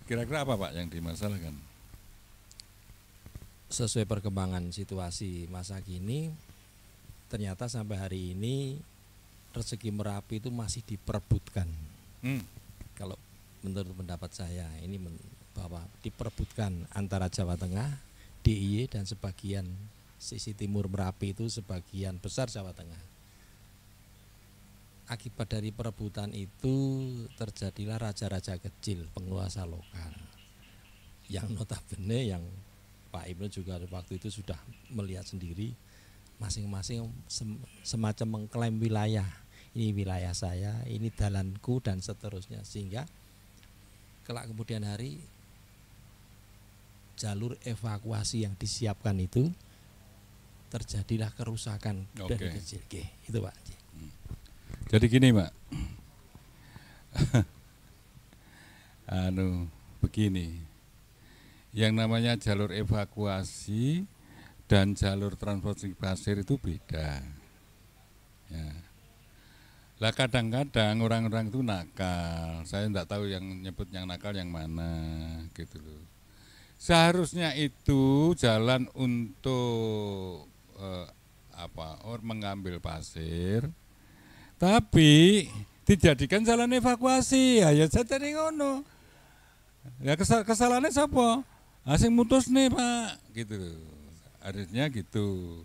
Kira-kira apa Pak yang dimasalahkan? Sesuai perkembangan situasi masa kini, ternyata sampai hari ini rezeki Merapi itu masih diperebutkan. Kalau menurut pendapat saya ini bahwa diperebutkan antara Jawa Tengah, DIY dan sebagian sisi timur Merapi itu sebagian besar Jawa Tengah. Akibat dari perebutan itu terjadilah raja-raja kecil, penguasa lokal yang notabene yang Pak Ibnu juga waktu itu sudah melihat sendiri masing-masing semacam mengklaim wilayah. Ini wilayah saya, ini dalanku dan seterusnya, sehingga kelak kemudian hari jalur evakuasi yang disiapkan itu terjadilah kerusakan dari kecil. Oke, itu Pak. Jadi gini Pak, begini, yang namanya jalur evakuasi dan jalur transportasi pasir itu beda. Ya. Lah kadang-kadang orang-orang itu nakal, saya tidak tahu yang nyebut yang nakal yang mana, gitu loh. Seharusnya itu jalan untuk mengambil pasir, tapi dijadikan jalan evakuasi, ya jadi ngono. Ya kesalahannya siapa? Asing mutus nih Pak, gitu. Harusnya gitu.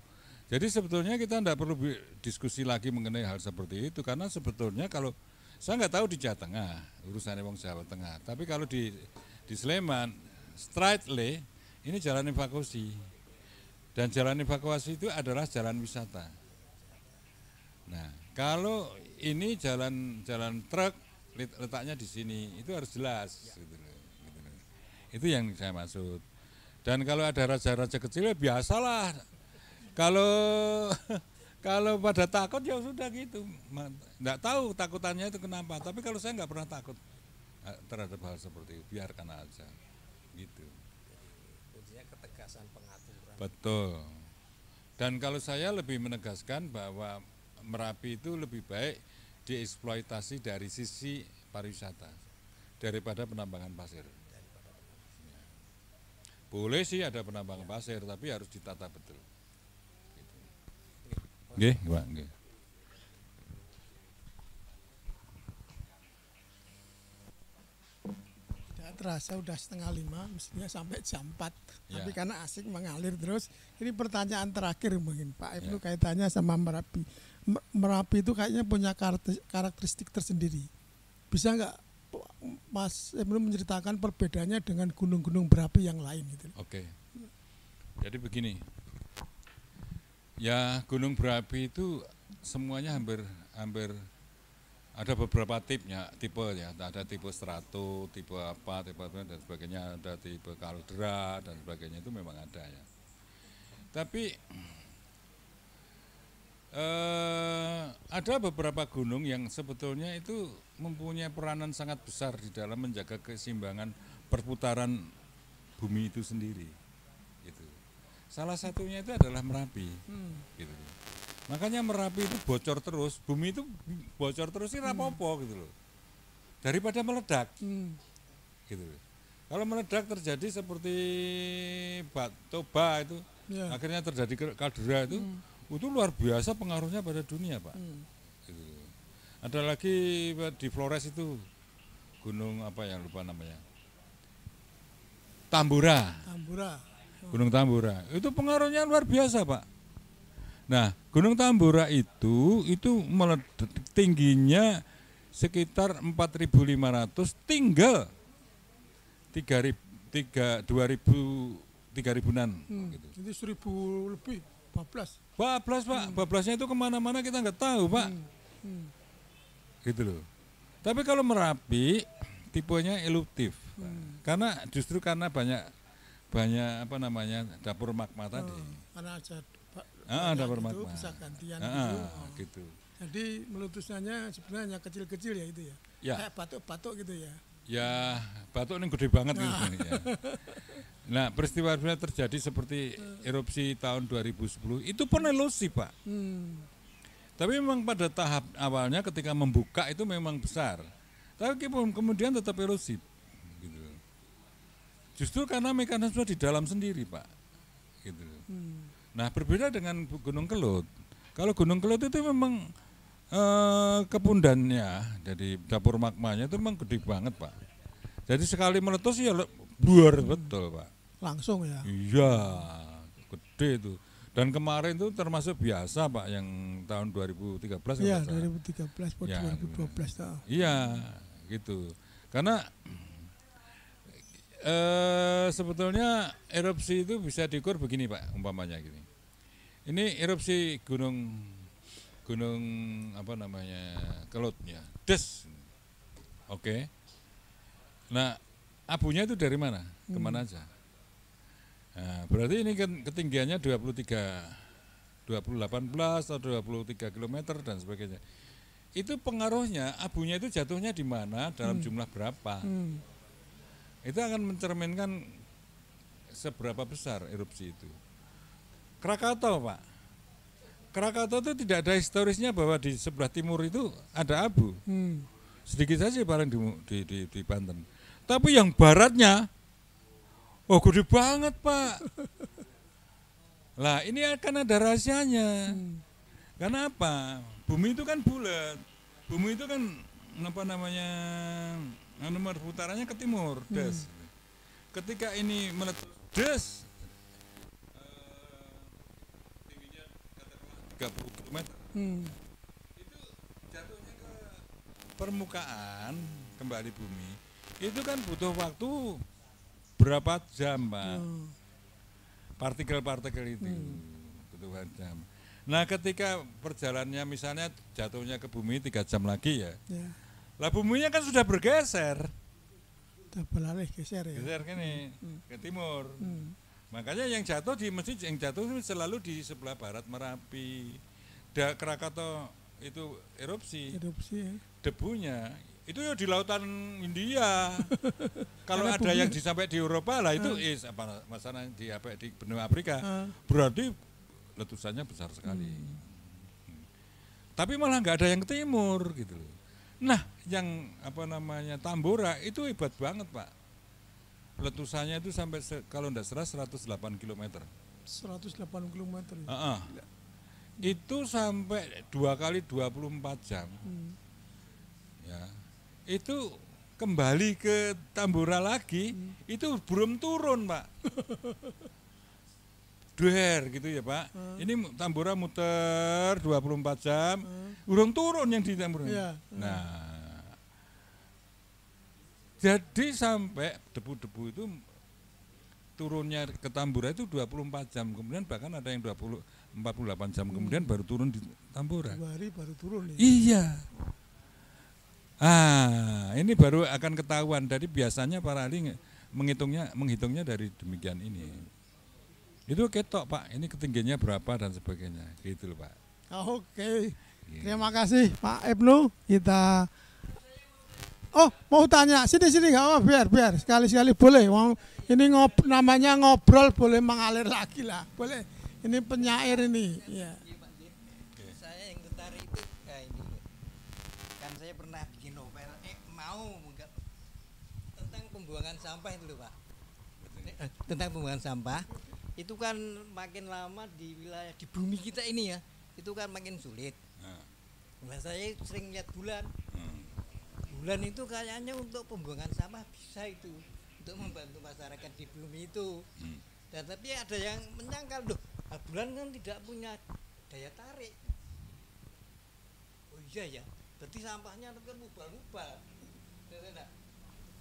Jadi sebetulnya kita tidak perlu diskusi lagi mengenai hal seperti itu, karena sebetulnya kalau saya nggak tahu di Jawa Tengah urusannya wong Jawa Tengah, tapi kalau di Sleman straightly ini jalan evakuasi, dan jalan evakuasi itu adalah jalan wisata. Nah kalau ini jalan truk letaknya di sini, itu harus jelas. Gitu. Itu yang saya maksud. Dan kalau ada raja-raja kecil ya biasalah. Kalau pada takut ya sudah gitu. Nggak tahu takutannya itu kenapa. Tapi kalau saya nggak pernah takut terhadap hal seperti itu, biarkan aja. Gitu. Kuncinya ketegasan pengaturan. Betul. Dan kalau saya lebih menegaskan bahwa Merapi itu lebih baik dieksploitasi dari sisi pariwisata daripada penambangan pasir. Boleh sih ada penambangan pasir, tapi harus ditata betul. Nggih, Pak, nggih. Tidak terasa udah 4:30, mestinya sampai jam 4. Ya. Tapi karena asik mengalir terus. Ini pertanyaan terakhir mungkin Pak Ibnu kaitannya sama Merapi. Merapi itu kayaknya punya karakteristik tersendiri. Bisa nggak Mas Ibnu menceritakan perbedaannya dengan gunung-gunung berapi yang lain gitu? Oke. Jadi begini. Ya, gunung berapi itu semuanya hampir ada beberapa tipe ya. Ada tipe strato, tipe apa dan sebagainya, ada tipe kaldera dan sebagainya, itu memang ada ya. Tapi ada beberapa gunung yang sebetulnya itu mempunyai peranan sangat besar di dalam menjaga keseimbangan perputaran bumi itu sendiri. Gitu. Salah satunya itu adalah Merapi. Gitu. Makanya Merapi itu bocor terus, bumi itu bocor terus, ini rapopo gitu loh. Daripada meledak. Gitu. Kalau meledak terjadi seperti Toba itu, akhirnya terjadi kaldera itu luar biasa pengaruhnya pada dunia Pak. Gitu. Ada lagi di Flores itu gunung apa yang lupa namanya, Tambora. Gunung Tambora itu pengaruhnya luar biasa Pak. Nah Gunung Tambora itu tingginya sekitar 4.500, tinggal 3.000-an. Gitu. Jadi 1.000 lebih. 12 Pak, 12-nya itu kemana-mana kita nggak tahu Pak. Gitu loh. Tapi kalau Merapi tipenya eruptif, karena banyak banyak apa namanya dapur magma tadi. Karena ada Dapur itu magma. bisa gantian gitu. Gitu. Jadi meletusnya sebenarnya kecil-kecil ya itu ya. Ya. Kayak batuk-batuk gitu ya. Ya, batuk ini gede banget gitu ya. Nah, peristiwa terjadi seperti erupsi tahun 2010 itu pun elusi, Pak. Tapi memang pada tahap awalnya ketika membuka itu memang besar. Tapi kemudian tetap erupsi. Gitu. Justru karena mekanisme di dalam sendiri, Pak. Gitu. Nah, berbeda dengan Gunung Kelut. Kalau Gunung Kelut itu memang kepundannya dari dapur magmanya itu memang gede banget, Pak. Jadi sekali meletus ya luar betul, Pak. Langsung ya. Iya, gede itu. Dan kemarin itu termasuk biasa, Pak, yang tahun 2013. Iya, 2013 atau ya, 2012 tahu. Iya, gitu. Karena sebetulnya erupsi itu bisa diukur begini, Pak, umpamanya gini. Ini erupsi gunung apa namanya Kelut ya, Des. Oke. Nah, abunya itu dari mana? Kemana aja? Nah, berarti ini kan ketinggiannya 2018 atau 23 km dan sebagainya. Itu pengaruhnya, abunya itu jatuhnya di mana, dalam jumlah berapa. Itu akan mencerminkan seberapa besar erupsi itu. Krakatau, Pak. Krakatau itu tidak ada historisnya bahwa di sebelah timur itu ada abu. Sedikit saja paling di Banten. Tapi yang baratnya, oh gede banget, Pak. Lah ini akan ada rahasianya. Karena apa? Bumi itu kan bulat. Bumi itu kan apa namanya, nomor putarannya ke timur, des. Ketika ini meletus, des, tingginya katakanlah 30 km. Itu jatuhnya ke permukaan kembali bumi. Itu kan butuh waktu berapa jam, Pak? Partikel-partikel itu butuh jam. Nah, ketika perjalanannya misalnya jatuhnya ke bumi 3 jam lagi ya. Lah buminya kan sudah bergeser. Udah beralih geser ya. Geser gini ke timur. Makanya yang jatuh selalu di sebelah barat Merapi. Krakatau itu erupsi. Erupsi ya. Debunya itu ya di lautan India. Kalau ada yang sampai di Eropa lah itu masalah di benua Afrika. Berarti letusannya besar sekali. Tapi malah nggak ada yang ke timur gitu loh. Nah, yang apa namanya Tambora itu hebat banget, Pak. Letusannya itu sampai kalau enggak salah 108 km. 108 km. Itu sampai 2 kali 24 jam. Ya. Itu kembali ke Tambora lagi, itu belum turun, Pak. Duher gitu ya, Pak. Ini Tambora muter 24 jam, belum turun yang di Tambora. Nah, jadi sampai debu-debu itu turunnya ke Tambora itu 24 jam, kemudian bahkan ada yang 48 jam kemudian baru turun di Tambora. 2 hari baru turun ya. Iya. Ini baru akan ketahuan. Jadi biasanya para ahli menghitungnya dari demikian ini. Itu ketok, Pak, ini ketinggiannya berapa dan sebagainya, gitu loh, Pak. Oke. Terima kasih Pak Ibnu. Kita mau tanya, sini nggak apa, biar sekali-sekali boleh. Ini namanya ngobrol, boleh mengalir lagi lah, boleh. Ini penyair ini, ya. Saya yang tertarik itu ini, kan saya pernah bikin novel, tentang pembuangan sampah itu loh, Pak. Tentang pembuangan sampah. Itu kan makin lama di wilayah di bumi kita ini ya, itu kan makin sulit. Nah, saya sering lihat bulan. Bulan itu kayaknya untuk pembuangan sampah bisa itu, untuk membantu masyarakat di bumi itu. Dan tapi ada yang menyangkal, bulan kan tidak punya daya tarik. Oh iya ya, berarti sampahnya kan mubah-mubah.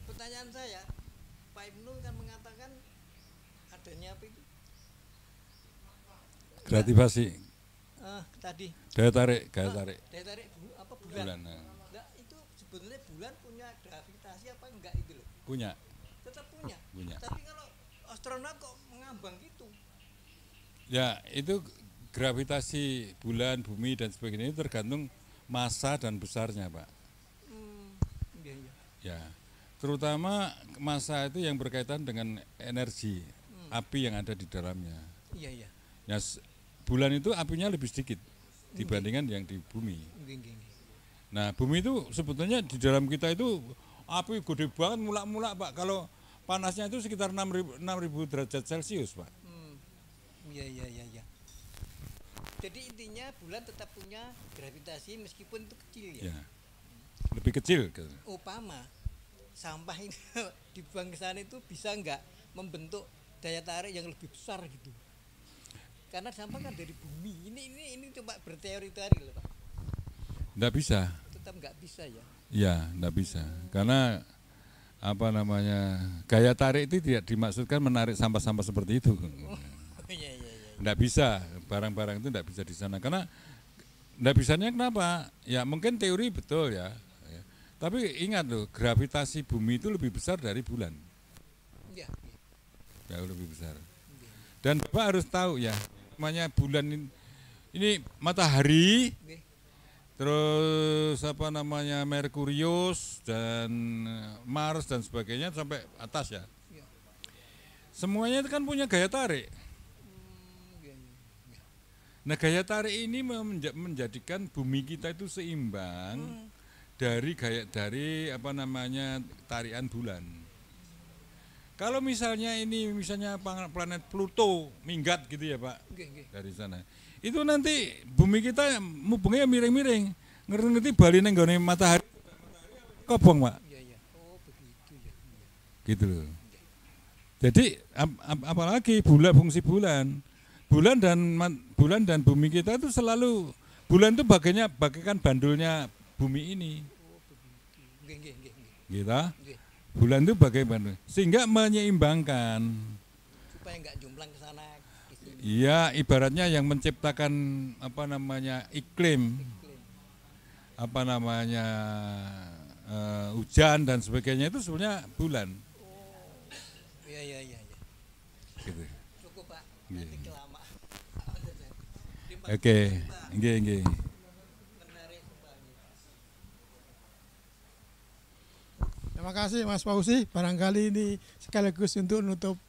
Pertanyaan saya, Pak Ibnu kan mengatakan adanya apa itu? Grativasi. Tadi. Daya tarik. Daya tarik apa bulan? Nah, itu sebetulnya bulan punya gravitasi apa enggak itu loh? Punya. Tetap punya. Punya. Tapi kalau astronot kok mengambang gitu? Ya, itu gravitasi bulan, bumi dan sebagainya itu tergantung massa dan besarnya, Pak. Iya, iya. Ya, terutama massa itu yang berkaitan dengan energi api yang ada di dalamnya. Iya, iya. Ya, bulan itu apinya lebih sedikit dibandingkan yang di bumi. Nggih. Nah, bumi itu sebetulnya di dalam kita itu api gede banget mulak-mulak, Pak. Kalau panasnya itu sekitar 6.000 derajat Celcius, Pak. Iya. Jadi intinya bulan tetap punya gravitasi meskipun itu kecil ya. Ya. Lebih kecil. Upama sampah ini dibuang ke sana itu bisa nggak membentuk daya tarik yang lebih besar gitu? Karena sampah kan dari bumi. Ini coba berteori-teori loh, Pak. Nggak bisa. Tetap nggak bisa ya. Ya, nggak bisa. Karena gaya tarik itu tidak dimaksudkan menarik sampah-sampah seperti itu. Iya. Nggak bisa, barang-barang itu nggak bisa di sana. Karena nggak bisanya kenapa? Ya mungkin teori betul ya. Tapi ingat loh, gravitasi bumi itu lebih besar dari bulan. Iya. Jauh lebih besar. Dan Bapak harus tahu ya, namanya bulan ini matahari, terus Merkurius dan Mars dan sebagainya sampai atas ya. Semuanya itu kan punya gaya tarik. Nah, gaya tarik ini menjadikan bumi kita itu seimbang dari tarikan bulan. Kalau misalnya planet Pluto minggat gitu ya, Pak, dari sana. Itu nanti bumi kita mubengnya miring-miring, ngerti bali neng gone matahari kobong, Pak. Iya. Oh, begitu ya. Gitu loh. Jadi apalagi fungsi bulan dan bumi kita itu selalu, bulan itu bagaikan bandulnya bumi ini. Oh, begitu. Nggih. Gitu. Bulan itu bagaimana? Sehingga menyeimbangkan. Supaya enggak jomplang ke sana ke sini. Iya, ibaratnya yang menciptakan iklim. Hujan dan sebagainya itu sebenarnya bulan. Iya. Gitu. Cukup, Pak. Nanti kelamaan. Oke, nggih. Terima kasih Mas Fauzi. Barangkali ini sekaligus untuk menutup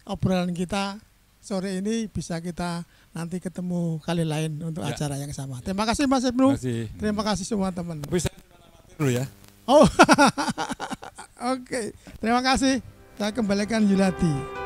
obrolan kita sore ini, bisa kita nanti ketemu kali lain untuk acara yang sama. Terima kasih Mas Ibnu. Terima kasih semua teman. Bisa dulu ya. Oh, oke. Terima kasih. Saya kembalikan Yuladi.